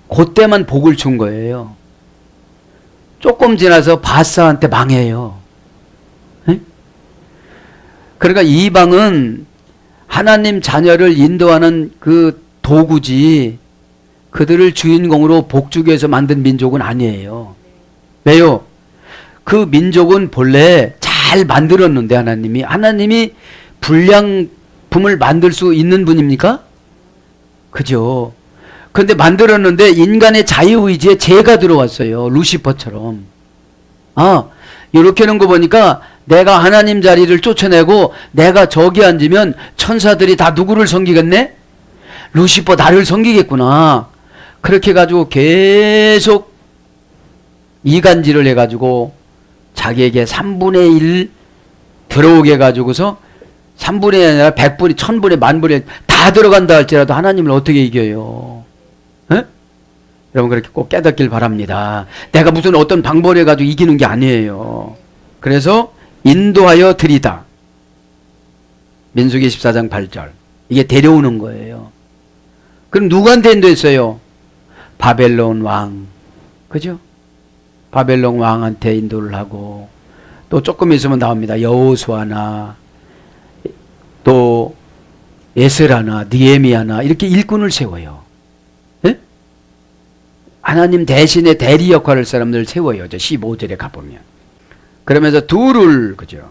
그때만 복을 준 거예요. 조금 지나서 바사한테 망해요. 네? 그러니까 이방은 하나님 자녀를 인도하는 그 도구지 그들을 주인공으로 복주기 위해서 만든 민족은 아니에요. 왜요? 그 민족은 본래 잘 만들었는데 하나님이 불량품을 만들 수 있는 분입니까? 그죠? 그런데 만들었는데 인간의 자유의지에 죄가 들어왔어요. 루시퍼처럼. 이렇게 하는 거 보니까 내가 하나님 자리를 쫓아내고 내가 저기 앉으면 천사들이 다 누구를 섬기겠네? 루시퍼 나를 섬기겠구나. 그렇게 해가지고 계속 이간질을 해가지고 자기에게 3분의 1 들어오게 해가지고서 3분의 1이 아니라 100분이 1000분의 만분의 다 들어간다 할지라도 하나님을 어떻게 이겨요? 에? 여러분 그렇게 꼭 깨닫길 바랍니다. 내가 무슨 어떤 방법을 해가지고 이기는 게 아니에요. 그래서 인도하여 드리다. 민수기 14장 8절. 이게 데려오는 거예요. 그럼 누구한테 인도했어요? 바벨론 왕. 그죠? 바벨론 왕한테 인도를 하고 또 조금 있으면 나옵니다. 여호수아나 또 에스라나 느헤미야나 이렇게 일꾼을 세워요. 예? 하나님 대신에 대리 역할을 사람들 세워요. 저 15절에 가보면. 그러면서 그죠?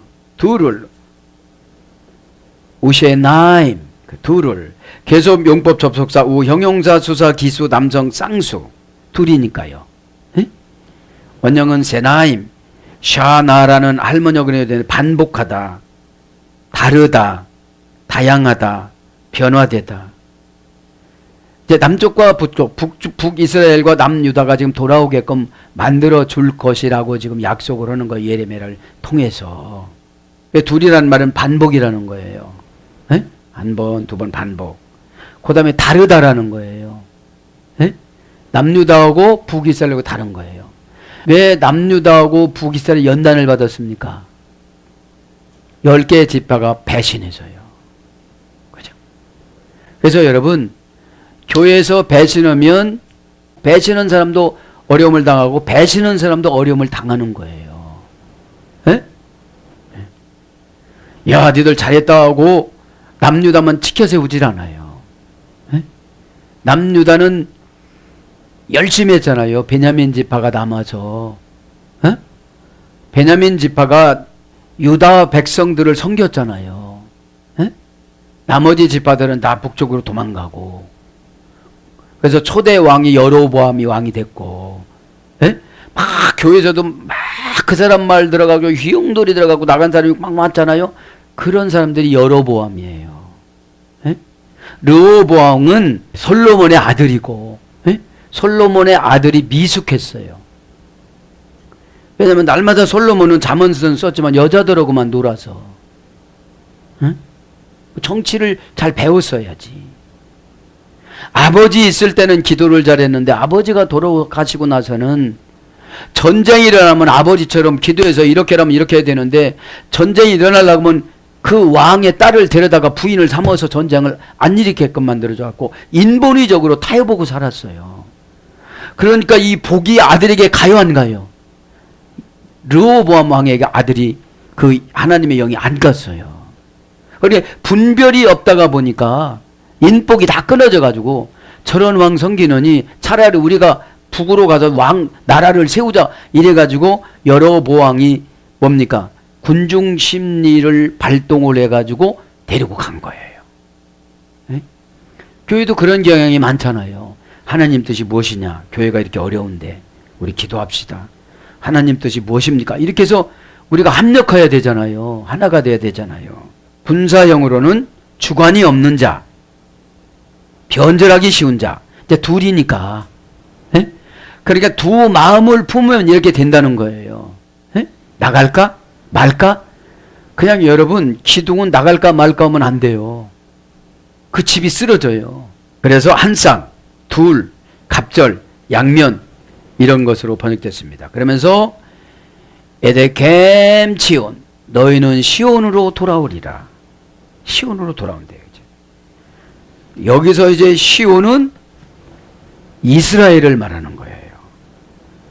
우셰나임, 계속 용법 접속사 우, 형용사 수사 기수 남성 쌍수 둘이니까요. 에? 원형은 세나임, 샤나라는 할머니가 그래야 되는데 반복하다, 다르다, 다양하다, 변화되다. 이제 남쪽과 북이스라엘과 남유다가 지금 돌아오게끔 만들어 줄 것이라고 지금 약속을 하는 거예요. 예레미야를 통해서. 둘이라는 말은 반복이라는 거예요. 에? 한 번, 두 번 반복. 그 다음에 다르다라는 거예요. 에? 남유다하고 북이스라엘하고 다른 거예요. 왜 남유다하고 북이스라엘이 연단을 받았습니까? 10개의 지파가 배신해서요. 그죠? 그래서 여러분, 교회에서 배신하면 배신한 사람도 어려움을 당하고 배신한 사람도 어려움을 당하는 거예요. 에? 야, 니들 잘했다 하고 남유다만 치켜세우질 않아요. 에? 남유다는 열심히 했잖아요. 베냐민 지파가 남아서. 에? 베냐민 지파가 유다 백성들을 섬겼잖아요. 에? 나머지 지파들은 다 북쪽으로 도망가고. 그래서 초대 왕이 여로보암이 왕이 됐고, 에? 막 교회에서도 막 그 사람 말 들어가고 휘용돌이 들어가고 나간 사람이 막 많잖아요. 그런 사람들이 여로보암이에요. 에? 르호보암은 솔로몬의 아들이고, 에? 솔로몬의 아들이 미숙했어요. 왜냐하면 날마다 솔로몬은 잠언은 썼지만 여자들하고만 놀아서, 에? 정치를 잘 배웠어야지. 아버지 있을 때는 기도를 잘했는데 아버지가 돌아가시고 나서는 전쟁이 일어나면 아버지처럼 기도해서 이렇게 하면 이렇게 해야 되는데 전쟁이 일어나려고 하면 그 왕의 딸을 데려다가 부인을 삼아서 전쟁을 안 일으키게끔 만들어줘갖고 인본위적으로 타협하고 살았어요. 그러니까 이 복이 아들에게 가요 안 가요? 르호보암 왕에게 아들이 그 하나님의 영이 안 갔어요. 그러니까 분별이 없다가 보니까 인복이 다 끊어져 가지고 저런 왕 섬기느니 차라리 우리가 북으로 가서 왕 나라를 세우자 이래 가지고 여로보암이 뭡니까? 군중 심리를 발동을 해 가지고 데리고 간 거예요. 교회도 그런 경향이 많잖아요. 하나님 뜻이 무엇이냐? 교회가 이렇게 어려운데 우리 기도합시다. 하나님 뜻이 무엇입니까? 이렇게 해서 우리가 합력해야 되잖아요. 하나가 돼야 되잖아요. 분사형으로는 주관이 없는 자, 변절하기 쉬운 자. 이제 둘이니까. 예? 그러니까 두 마음을 품으면 이렇게 된다는 거예요. 예? 나갈까? 말까? 그냥 여러분 기둥은 나갈까 말까 하면 안 돼요. 그 집이 쓰러져요. 그래서 한 쌍, 둘, 갑절, 양면 이런 것으로 번역됐습니다. 그러면서 에데켐 치온, 너희는 시온으로 돌아오리라. 시온으로 돌아온대요. 여기서 이제 시온은 이스라엘을 말하는 거예요.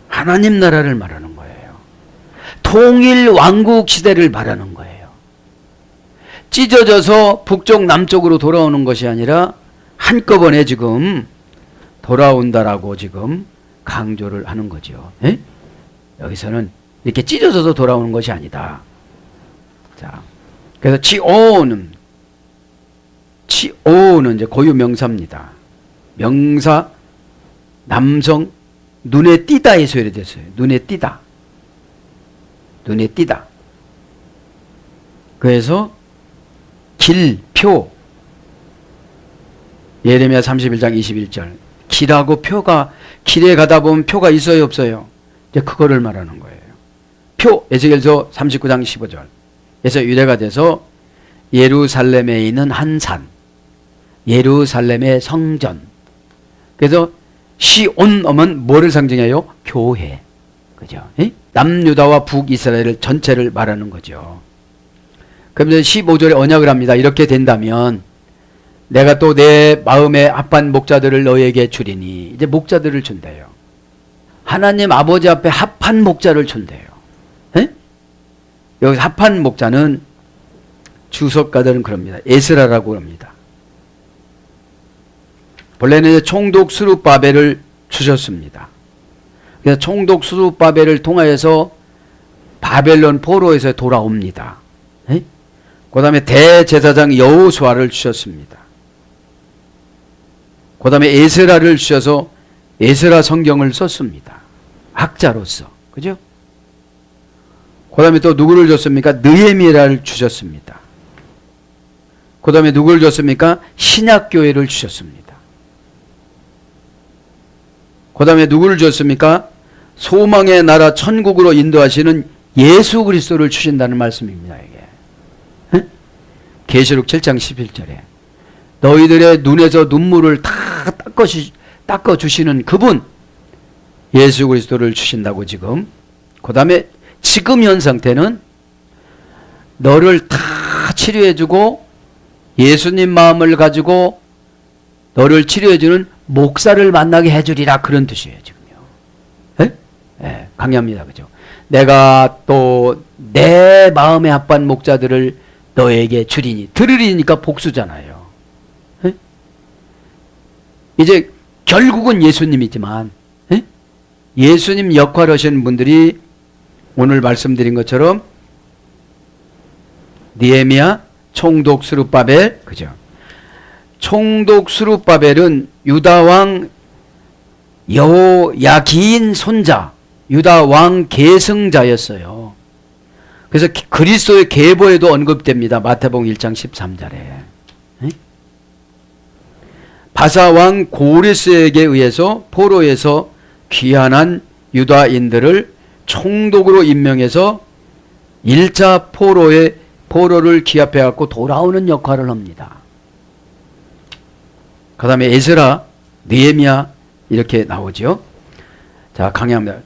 하나님 나라를 말하는 거예요. 통일 왕국 시대를 말하는 거예요. 찢어져서 북쪽 남쪽으로 돌아오는 것이 아니라 한꺼번에 지금 돌아온다라고 지금 강조를 하는 거죠. 에? 여기서는 이렇게 찢어져서 돌아오는 것이 아니다. 자, 그래서 치오는 이제 고유 명사입니다. 명사 남성 눈에 띄다에 소개됐어요. 눈에 띄다. 눈에 띄다. 그래서 길, 표. 예레미야 31장 21절. 길하고 표가 길에 가다 보면 표가 있어요, 없어요? 이제 그거를 말하는 거예요. 표, 에스겔서 39장 15절. 그래서 유래가 돼서 예루살렘에 있는 한 산, 예루살렘의 성전. 그래서 시온엄은 뭐를 상징해요? 교회. 그죠? 남유다와 북이스라엘 전체를 말하는 거죠. 그러면서 15절에 언약을 합니다. 이렇게 된다면 내가 또 내 마음에 합한 목자들을 너에게 주리니. 이제 목자들을 준대요. 하나님 아버지 앞에 합한 목자를 준대요. 여기서 합한 목자는 주석가들은 그럽니다. 에스라라고 합니다. 본래는 총독 스룹바벨을 주셨습니다. 그래서 총독 스룹바벨을 통하여서 바벨론 포로에서 돌아옵니다. 그 다음에 대제사장 여호수아를 주셨습니다. 그 다음에 에스라를 주셔서 에스라 성경을 썼습니다. 학자로서. 그죠? 그 다음에 또 누구를 줬습니까? 느헤미야를 주셨습니다. 그 다음에 누구를 줬습니까? 신약교회를 주셨습니다. 그 다음에 누구를 줬습니까? 소망의 나라 천국으로 인도하시는 예수 그리스도를 주신다는 말씀입니다. 이게 계시록 7장 11절에 너희들의 눈에서 눈물을 다 닦아주시는 그분 예수 그리스도를 주신다고 지금. 그 다음에 지금 현 상태는 너를 다 치료해주고 예수님 마음을 가지고 너를 치료해주는 목사를 만나게 해주리라. 그런 뜻이에요 지금요. 예, 강의합니다. 그죠? 내가 또 내 마음에 합한 목자들을 너에게 주리니. 들으리니까 복수잖아요. 이제 결국은 예수님이지만 예수님 역할을 하시는 분들이 오늘 말씀드린 것처럼 느헤미야, 총독 스룹바벨, 그죠? 총독 스룹바벨은 유다왕 여호야긴 손자, 유다왕 계승자였어요. 그래서 그리스도의 계보에도 언급됩니다. 마태복음 1장 13절에. 바사왕 고레스에게 의해서 포로에서 귀환한 유다인들을 총독으로 임명해서 1차 포로를 기합해 갖고 돌아오는 역할을 합니다. 그 다음에 에스라, 느헤미야 이렇게 나오죠. 자, 강의합니다.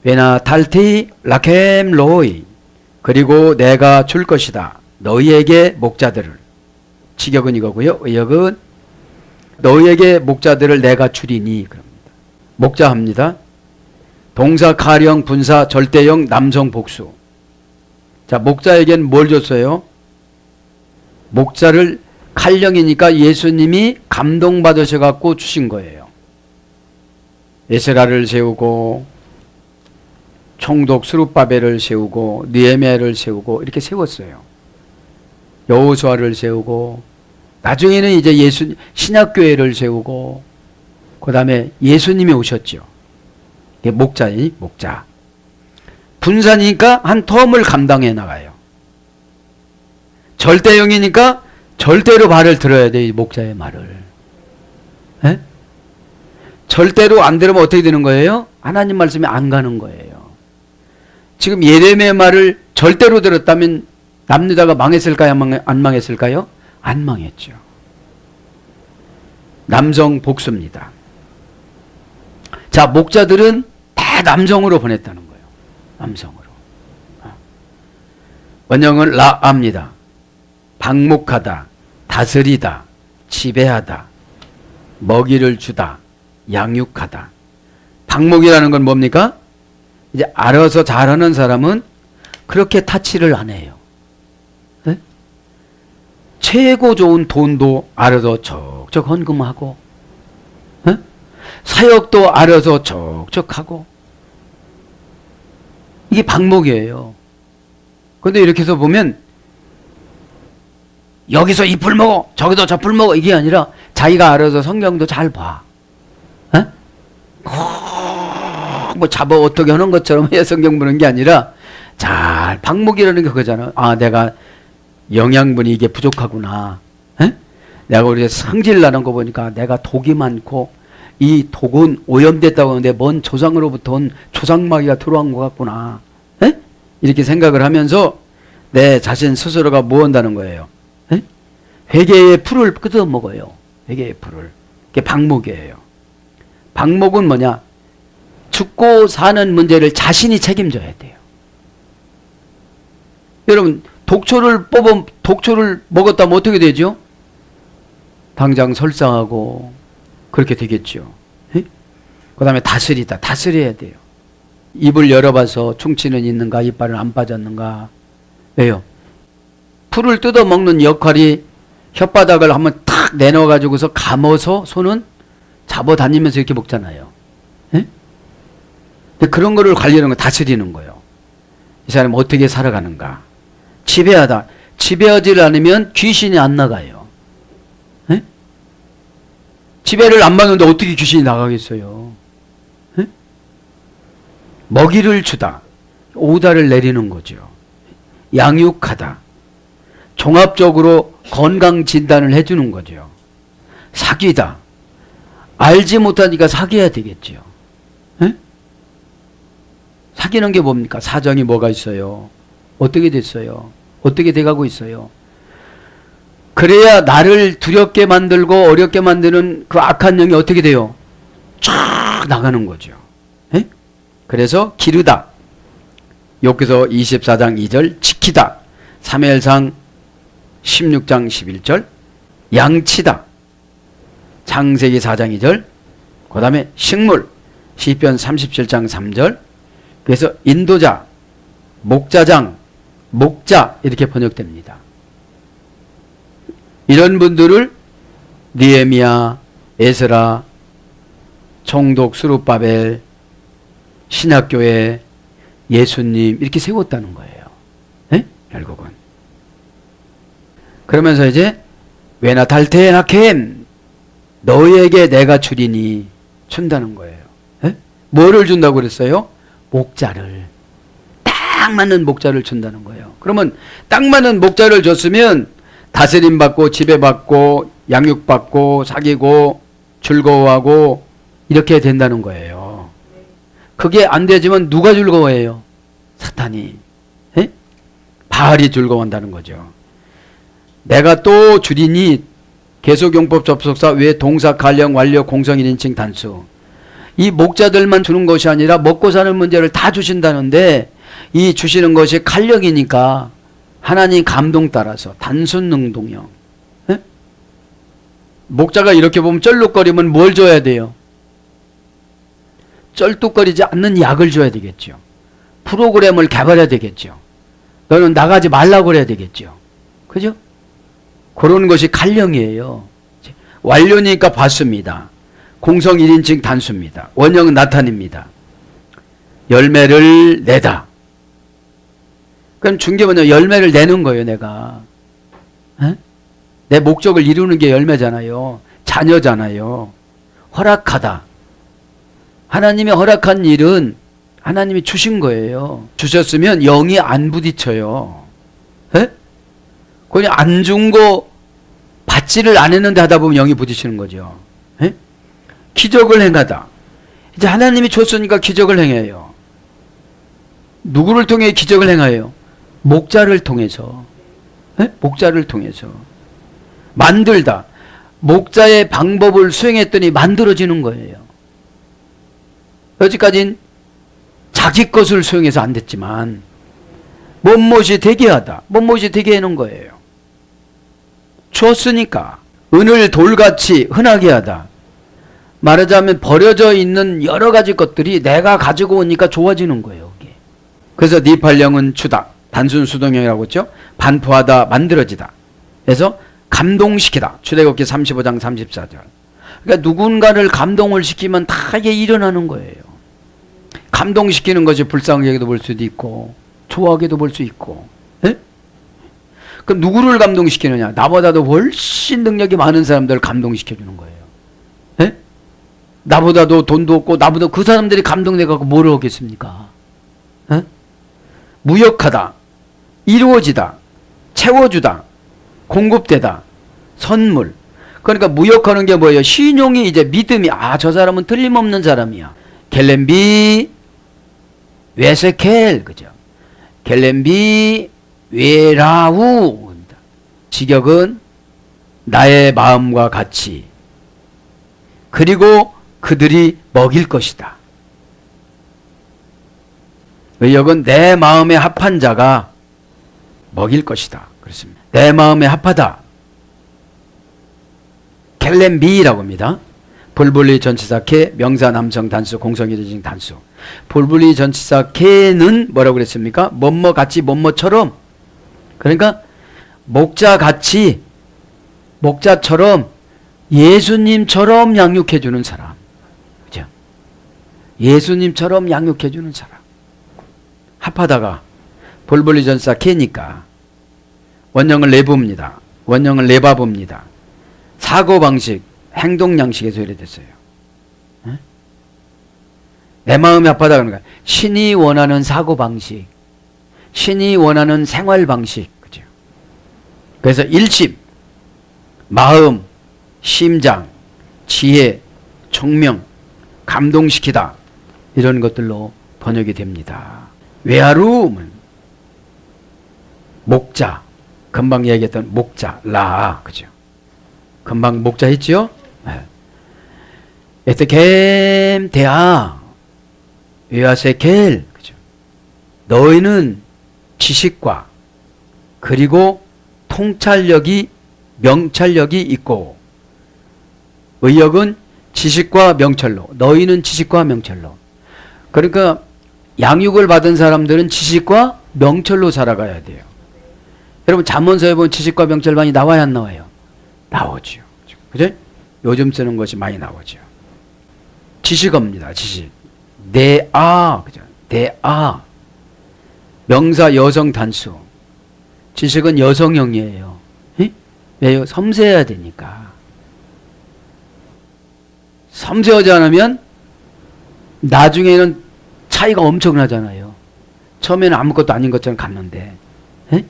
베나 탈티 라켐 로이, 그리고 내가 줄 것이다 너희에게 목자들을. 직역은 이거고요. 의역은 너희에게 목자들을 내가 주리니. 그럽니다. 목자합니다. 동사, 가령, 분사, 절대형, 남성, 복수. 자, 목자에겐 뭘 줬어요? 목자를 칼령이니까 예수님이 감동받으셔갖고 주신 거예요. 에스라를 세우고 총독 스룹바벨을 세우고 느헤미야를 세우고 이렇게 세웠어요. 여호수아를 세우고 나중에는 이제 신약교회를 세우고, 그 다음에 예수님이 오셨죠. 이게 목자니, 목자. 분산이니까 한 텀을 감당해 나가요. 절대형이니까 절대로 말을 들어야 돼, 이 목자의 말을. 에? 절대로 안 들으면 어떻게 되는 거예요? 하나님 말씀이 안 가는 거예요. 지금 예레미야의 말을 절대로 들었다면 남유다가 망했을까요? 안 망했을까요? 안 망했죠. 남성 복수입니다. 자, 목자들은 다 남성으로 보냈다는 거예요. 남성으로. 원형은 라합니다. 방목하다, 다스리다, 지배하다, 먹이를 주다, 양육하다. 방목이라는 건 뭡니까? 이제 알아서 잘하는 사람은 그렇게 타치를 안 해요. 네? 최고 좋은 돈도 알아서 척척 헌금하고, 네? 사역도 알아서 척척하고. 이게 방목이에요. 그런데 이렇게 해서 보면 여기서 이 풀 먹어, 저기서 저 풀 먹어, 이게 아니라 자기가 알아서 성경도 잘 봐. 에? 뭐 잡아 어떻게 하는 것처럼 성경 보는 게 아니라 잘, 방목이라는 게 그거잖아. 아, 내가 영양분이 이게 부족하구나. 에? 내가 우리 성질 나는 거 보니까 내가 독이 많고 이 독은 오염됐다고 하는데 먼 조상으로부터 온 조상마귀가 들어온 것 같구나. 에? 이렇게 생각을 하면서 내 자신 스스로가 뭐 한다는 거예요? 에? 회개의 풀을 뜯어 먹어요. 회개의 풀을. 그게 방목이에요. 방목은 뭐냐? 죽고 사는 문제를 자신이 책임져야 돼요. 여러분, 독초를 먹었다면 어떻게 되죠? 당장 설상하고 그렇게 되겠죠. 그 다음에 다스려야 돼요. 입을 열어봐서 충치는 있는가, 이빨은 안 빠졌는가. 왜요? 풀을 뜯어먹는 역할이 혓바닥을 한번 탁 내놔가지고서 감아서 손은 잡아다니면서 이렇게 먹잖아요. 근데 그런 거를 관리하는 거, 다스리는 거예요. 이 사람이 어떻게 살아가는가. 지배하다. 지배하지 않으면 귀신이 안 나가요. 에? 지배를 안 받는데 어떻게 귀신이 나가겠어요? 에? 먹이를 주다. 오다를 내리는 거죠. 양육하다. 종합적으로 건강 진단을 해주는 거죠. 사귀다. 알지 못하니까 사귀어야 되겠죠. 에? 사귀는 게 뭡니까? 사정이 뭐가 있어요? 어떻게 됐어요? 어떻게 돼가고 있어요? 그래야 나를 두렵게 만들고 어렵게 만드는 그 악한 영이 어떻게 돼요? 쫙 나가는 거죠. 에? 그래서 기르다. 욥기서 24장 2절 지키다. 사무엘상 16장 11절 양치다. 창세기 4장 2절 그 다음에 식물 시편 37장 3절 그래서 인도자, 목자장, 목자 이렇게 번역됩니다. 이런 분들을 느헤미야, 에스라, 총독 스룹바벨, 신학교에 예수님 이렇게 세웠다는 거예요. 네? 결국은. 그러면서 이제 외나 달테나켐 너에게 내가 주리니 준다는 거예요. 네? 뭐를 준다고 그랬어요? 목자를. 딱 맞는 목자를 준다는 거예요. 그러면 딱 맞는 목자를 줬으면 다스림 받고 지배받고 양육받고 사귀고 즐거워하고 이렇게 된다는 거예요. 그게 안 되지만 누가 즐거워해요? 사탄이. 에? 바알이 즐거워한다는 거죠. 내가 또 주리니 계속용법 접속사 외 동사 관령 완료 공성 1인칭 단수. 이 목자들만 주는 것이 아니라 먹고 사는 문제를 다 주신다는데 이 주시는 것이 칼력이니까 하나님 감동 따라서 단순 능동형. 에? 목자가 이렇게 보면 쩔룩거리면 뭘 줘야 돼요? 쩔뚝거리지 않는 약을 줘야 되겠죠. 프로그램을 개발해야 되겠죠. 너는 나가지 말라고 그래야 되겠죠. 그죠? 그런 것이 칼령이에요. 완료니까 받습니다. 공성 1인칭 단수입니다. 원형은 나타냅니다. 열매를 내다. 그럼 중개 뭐냐? 열매를 내는 거예요, 내가. 에? 내 목적을 이루는 게 열매잖아요. 자녀잖아요. 허락하다. 하나님이 허락한 일은 하나님이 주신 거예요. 주셨으면 영이 안 부딪혀요. 에? 그냥 안 준 거 받지를 않았는데 하다 보면 영이 부딪히는 거죠. 에? 기적을 행하다. 이제 하나님이 줬으니까 기적을 행해요. 누구를 통해 기적을 행하여? 목자를 통해서. 에? 목자를 통해서. 만들다. 목자의 방법을 수행했더니 만들어지는 거예요. 여지까진 자기 것을 수행해서 안 됐지만 못못이 되게 하다. 못못이 되게 해놓은 거예요. 주었으니까 은을 돌같이 흔하게 하다. 말하자면 버려져 있는 여러 가지 것들이 내가 가지고 오니까 좋아지는 거예요. 이게. 그래서 니팔령은 주다. 단순 수동형이라고 했죠. 반포하다, 만들어지다. 그래서 감동시키다. 출애굽기 35장 34절. 그러니까 누군가를 감동을 시키면 다 이게 일어나는 거예요. 감동시키는 것이 불쌍하게도 볼 수도 있고 좋아하게도 볼 수 있고. 예? 그럼 누구를 감동시키느냐? 나보다도 훨씬 능력이 많은 사람들을 감동시켜주는 거예요. 예? 나보다도 돈도 없고 나보다 그 사람들이 감동돼갖고 뭘 하겠습니까? 예? 무역하다, 이루어지다, 채워주다, 공급되다, 선물. 그러니까 무역하는 게 뭐예요? 신용이 이제 믿음이, 아, 저 사람은 틀림없는 사람이야. 겔렘비 외세켈, 그죠? 겔렘비 외라우. 직역은 나의 마음과 같이. 그리고 그들이 먹일 것이다. 의역은 내 마음에 합한 자가 먹일 것이다. 그렇습니다. 내 마음에 합하다. 켈렘비라고 합니다. 볼블리 전치사 케, 명사 남성 단수, 공성이르징 단수. 볼블리 전치사 케는 뭐라고 그랬습니까? 뭐뭐 같이 뭐뭐처럼. 그러니까 목자같이, 목자처럼, 예수님처럼 양육해주는 사람. 그죠? 예수님처럼 양육해주는 사람. 합하다가 볼볼리 전사 케니까 원형을 내부입니다. 원형을 내바부입니다. 사고방식, 행동양식에서 이래됐어요. 내 마음이 합하다 그러니까 신이 원하는 사고방식, 신이 원하는 생활방식. 그죠? 그래서 일심, 마음, 심장, 지혜, 총명, 감동시키다, 이런 것들로 번역이 됩니다. 외아룸은 목자, 금방 얘기했던 목자, 라, 그죠? 금방 목자 했죠? 에테켐 대아, 외아세켈, 그죠? 너희는 지식과 그리고 통찰력이, 명찰력이 있고, 의역은 지식과 명찰로, 너희는 지식과 명찰로. 그러니까 양육을 받은 사람들은 지식과 명철로 살아가야 돼요. 여러분 잠언서에 보면 지식과 명철 많이 나와야 안 나와요? 나오죠. 그죠? 요즘 쓰는 것이 많이 나오죠. 지식어입니다. 지식. 내아, 그죠? 내아. 명사 여성 단수. 지식은 여성형이에요. 왜요? 섬세해야 되니까. 섬세하지 않으면 나중에는 차이가 엄청나잖아요. 처음에는 아무것도 아닌 것처럼 갔는데. 에?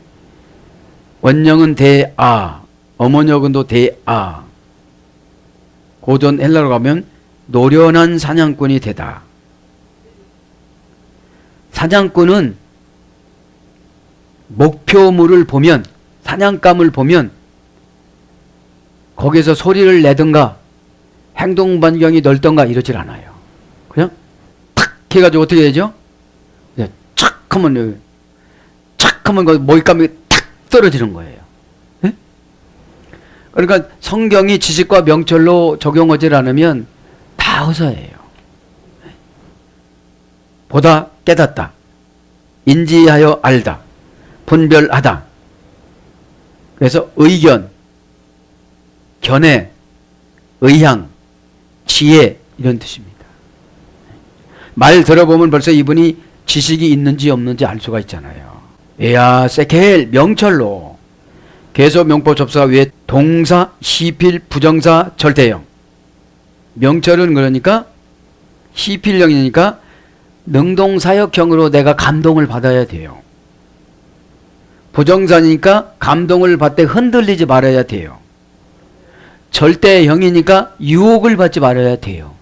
원형은 대아, 어머니역은도 대아. 고전 헬라로 가면 노련한 사냥꾼이 되다. 사냥꾼은 목표물을 보면, 사냥감을 보면 거기서 소리를 내든가 행동 반경이 넓던가 이러질 않아요. 그냥 탁 해가지고 어떻게 되죠? 착 하면 모잇감이 탁 떨어지는 거예요. 네? 그러니까 성경이 지식과 명철로 적용하지 않으면 다 허사예요. 보다 깨닫다, 인지하여 알다, 분별하다. 그래서 의견, 견해, 의향, 지혜, 이런 뜻입니다. 말 들어보면 벌써 이분이 지식이 있는지 없는지 알 수가 있잖아요. 에야 세켈, 명철로, 개소 명법 접수가 위에 동사, 시필, 부정사, 절대형. 명철은 그러니까 시필형이니까 능동사역형으로 내가 감동을 받아야 돼요. 부정사니까 감동을 받되 흔들리지 말아야 돼요. 절대형이니까 유혹을 받지 말아야 돼요.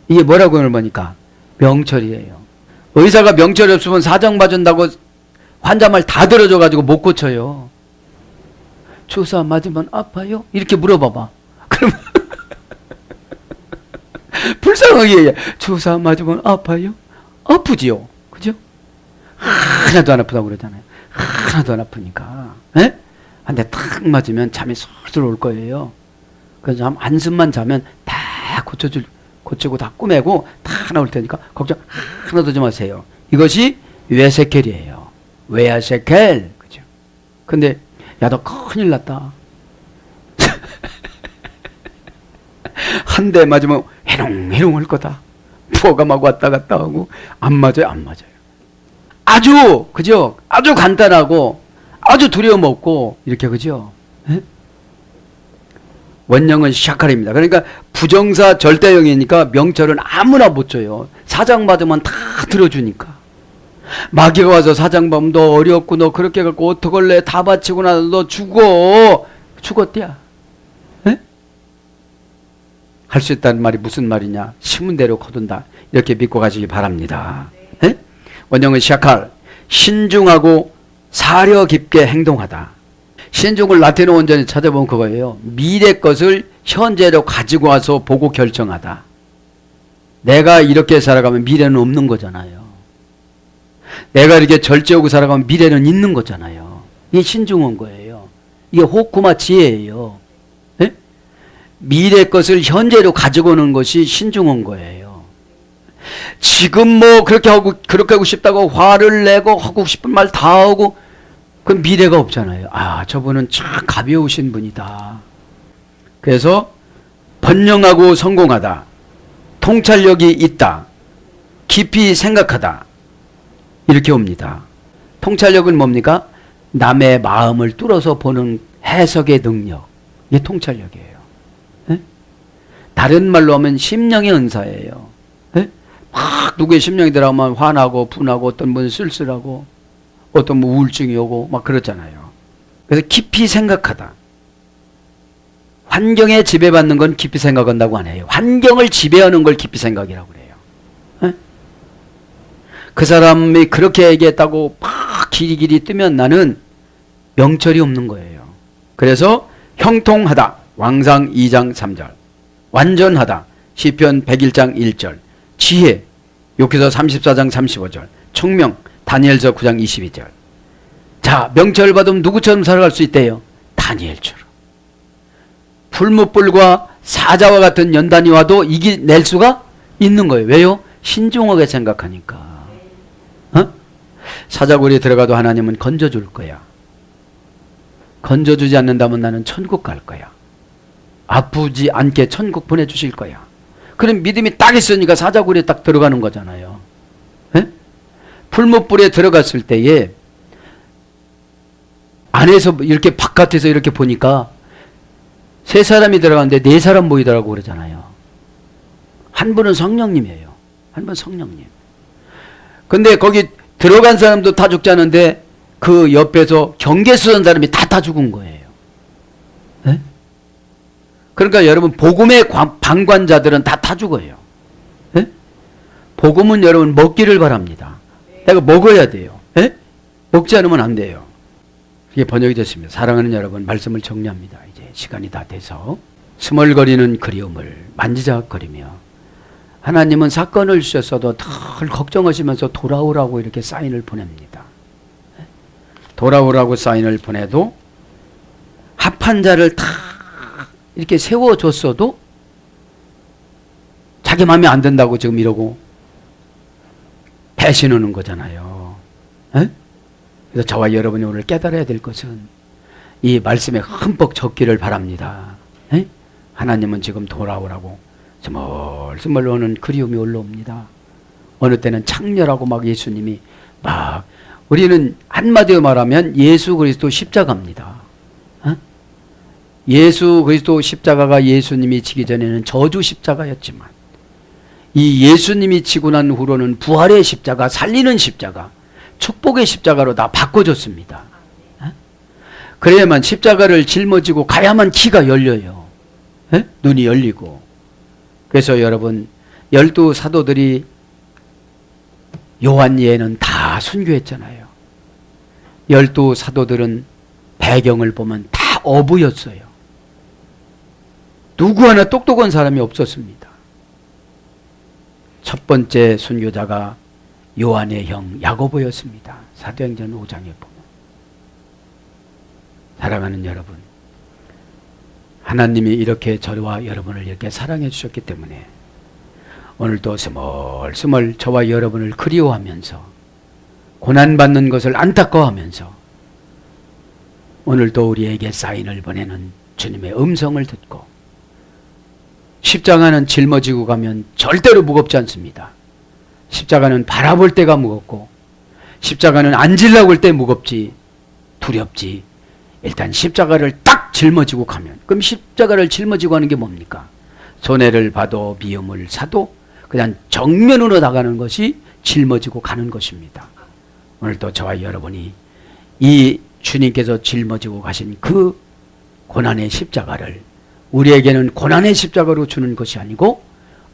이게 뭐라고 그러니까 명철이에요. 의사가 명철이 없으면 사정 봐준다고 환자 말 다 들어줘가지고 못 고쳐요. 주사 맞으면 아파요? 이렇게 물어봐봐. 그러면 불쌍하게 얘기해. 주사 맞으면 아파요? 아프지요. 그죠? 하나도 안 아프다고 그러잖아요. 하나도 안 아프니까. 에? 한 대 탁 맞으면 잠이 솔솔 올 거예요. 그래서 한숨만 자면 다 고치고 다 꾸매고 다 나올 테니까 걱정 하나도 하지 마세요. 이것이 외세켈이에요. 외야세켈. 그죠? 근데 야, 너 큰일 났다. 한 대 맞으면 해롱해롱 할 거다. 부어가 막 왔다 갔다 하고 안 맞아요. 안 맞아요. 아주 그죠? 아주 간단하고 아주 두려움 없고 이렇게 그죠? 에? 원형은 샤칼입니다. 그러니까 부정사 절대형이니까 명철은 아무나 못 줘요. 사장 받으면 다 들어주니까. 마귀가 와서 사장 받으면 너 어렵고 너 그렇게 갖고 어떡할래? 다 바치고 나서 너 죽어. 죽었대야. 할 수 있다는 말이 무슨 말이냐? 심은 대로 거둔다. 이렇게 믿고 가시기 바랍니다. 에? 원형은 샤칼. 신중하고 사려 깊게 행동하다. 신중을 라틴어 원전에 찾아보면 그거예요. 미래 것을 현재로 가지고 와서 보고 결정하다. 내가 이렇게 살아가면 미래는 없는 거잖아요. 내가 이렇게 절제하고 살아가면 미래는 있는 거잖아요. 이게 신중한 거예요. 이게 호쿠마 지혜예요. 네? 미래 것을 현재로 가지고 오는 것이 신중한 거예요. 지금 뭐 그렇게 하고 싶다고 화를 내고 하고 싶은 말 다 하고 그 미래가 없잖아요. 아, 저분은 참 가벼우신 분이다. 그래서 번영하고 성공하다. 통찰력이 있다. 깊이 생각하다. 이렇게 옵니다. 통찰력은 뭡니까? 남의 마음을 뚫어서 보는 해석의 능력. 이게 통찰력이에요. 네? 다른 말로 하면 심령의 은사예요. 네? 막 누구의 심령이 들어가면 화나고 분하고 어떤 분은 쓸쓸하고 어떤 뭐 우울증이 오고 막 그렇잖아요. 그래서 깊이 생각하다. 환경에 지배받는 건 깊이 생각한다고 안 해요. 환경을 지배하는 걸 깊이 생각이라고 그래요. 네? 그 사람이 그렇게 얘기했다고 막 길이길이 뜨면 나는 명철이 없는 거예요. 그래서 형통하다. 왕상 2장 3절. 완전하다. 시편 101장 1절. 지혜. 욥기서 34장 35절. 총명. 다니엘서 9장 22절. 자, 명철 받으면 누구처럼 살아갈 수 있대요? 다니엘처럼. 풀무불과 사자와 같은 연단이 와도 이겨낼 수가 있는 거예요. 왜요? 신중하게 생각하니까. 어? 사자굴에 들어가도 하나님은 건져줄 거야. 건져주지 않는다면 나는 천국 갈 거야. 아프지 않게 천국 보내주실 거야. 그럼 믿음이 딱 있으니까 사자굴에 딱 들어가는 거잖아요. 에? 풀무불에 들어갔을 때에 안에서 이렇게 바깥에서 이렇게 보니까 세 사람이 들어갔는데 네 사람 보이더라고 그러잖아요. 한 분은 성령님이에요. 한 분 성령님. 근데 거기 들어간 사람도 다 죽지 않은데 그 옆에서 경계 쓰던 사람이 다 죽은 거예요. 네? 그러니까 여러분 복음의 방관자들은 다 죽어요. 네? 복음은 여러분 먹기를 바랍니다. 내가 먹어야 돼요. 네? 먹지 않으면 안 돼요. 이게 번역이 됐습니다. 사랑하는 여러분, 말씀을 정리합니다. 이제 시간이 다 돼서 스멀거리는 그리움을 만지작거리며 하나님은 사건을 주셨어도 늘 걱정하시면서 돌아오라고 이렇게 사인을 보냅니다. 돌아오라고 사인을 보내도 합한 자를 다 이렇게 세워줬어도 자기 마음에 안 든다고 지금 이러고 배신하는 거잖아요. 에? 그래서 저와 여러분이 오늘 깨달아야 될 것은 이 말씀에 흠뻑 적기를 바랍니다. 에? 하나님은 지금 돌아오라고 스멀스멀 오는 그리움이 올라옵니다. 어느 때는 창렬하고 막 예수님이 막 우리는 한마디로 말하면 예수 그리스도 십자가입니다. 어? 예수 그리스도 십자가가 예수님이 지기 전에는 저주 십자가였지만 이 예수님이 지고 난 후로는 부활의 십자가, 살리는 십자가, 축복의 십자가로 다 바꿔줬습니다. 그래야만 십자가를 짊어지고 가야만 귀가 열려요. 눈이 열리고. 그래서 여러분 12 사도들이 요한 예는 다 순교했잖아요. 12 사도들은 배경을 보면 다 어부였어요. 누구 하나 똑똑한 사람이 없었습니다. 첫 번째 순교자가 요한의 형 야고보였습니다. 사도행전 5장에 보면. 사랑하는 여러분, 하나님이 이렇게 저와 여러분을 이렇게 사랑해 주셨기 때문에 오늘도 스멀스멀 저와 여러분을 그리워하면서 고난받는 것을 안타까워하면서 오늘도 우리에게 사인을 보내는 주님의 음성을 듣고 십자가는 짊어지고 가면 절대로 무겁지 않습니다. 십자가는 바라볼 때가 무겁고 십자가는 앉으려고 할 때 무겁지 두렵지. 일단 십자가를 딱 짊어지고 가면, 그럼 십자가를 짊어지고 하는 게 뭡니까? 손해를 봐도 미움을 사도 그냥 정면으로 나가는 것이 짊어지고 가는 것입니다. 오늘도 저와 여러분이 이 주님께서 짊어지고 가신 그 고난의 십자가를 우리에게는 고난의 십자가로 주는 것이 아니고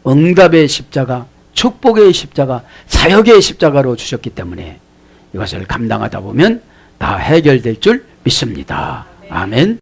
응답의 십자가, 축복의 십자가, 사역의 십자가로 주셨기 때문에 이것을 감당하다 보면 다 해결될 줄 믿습니다. 아멘.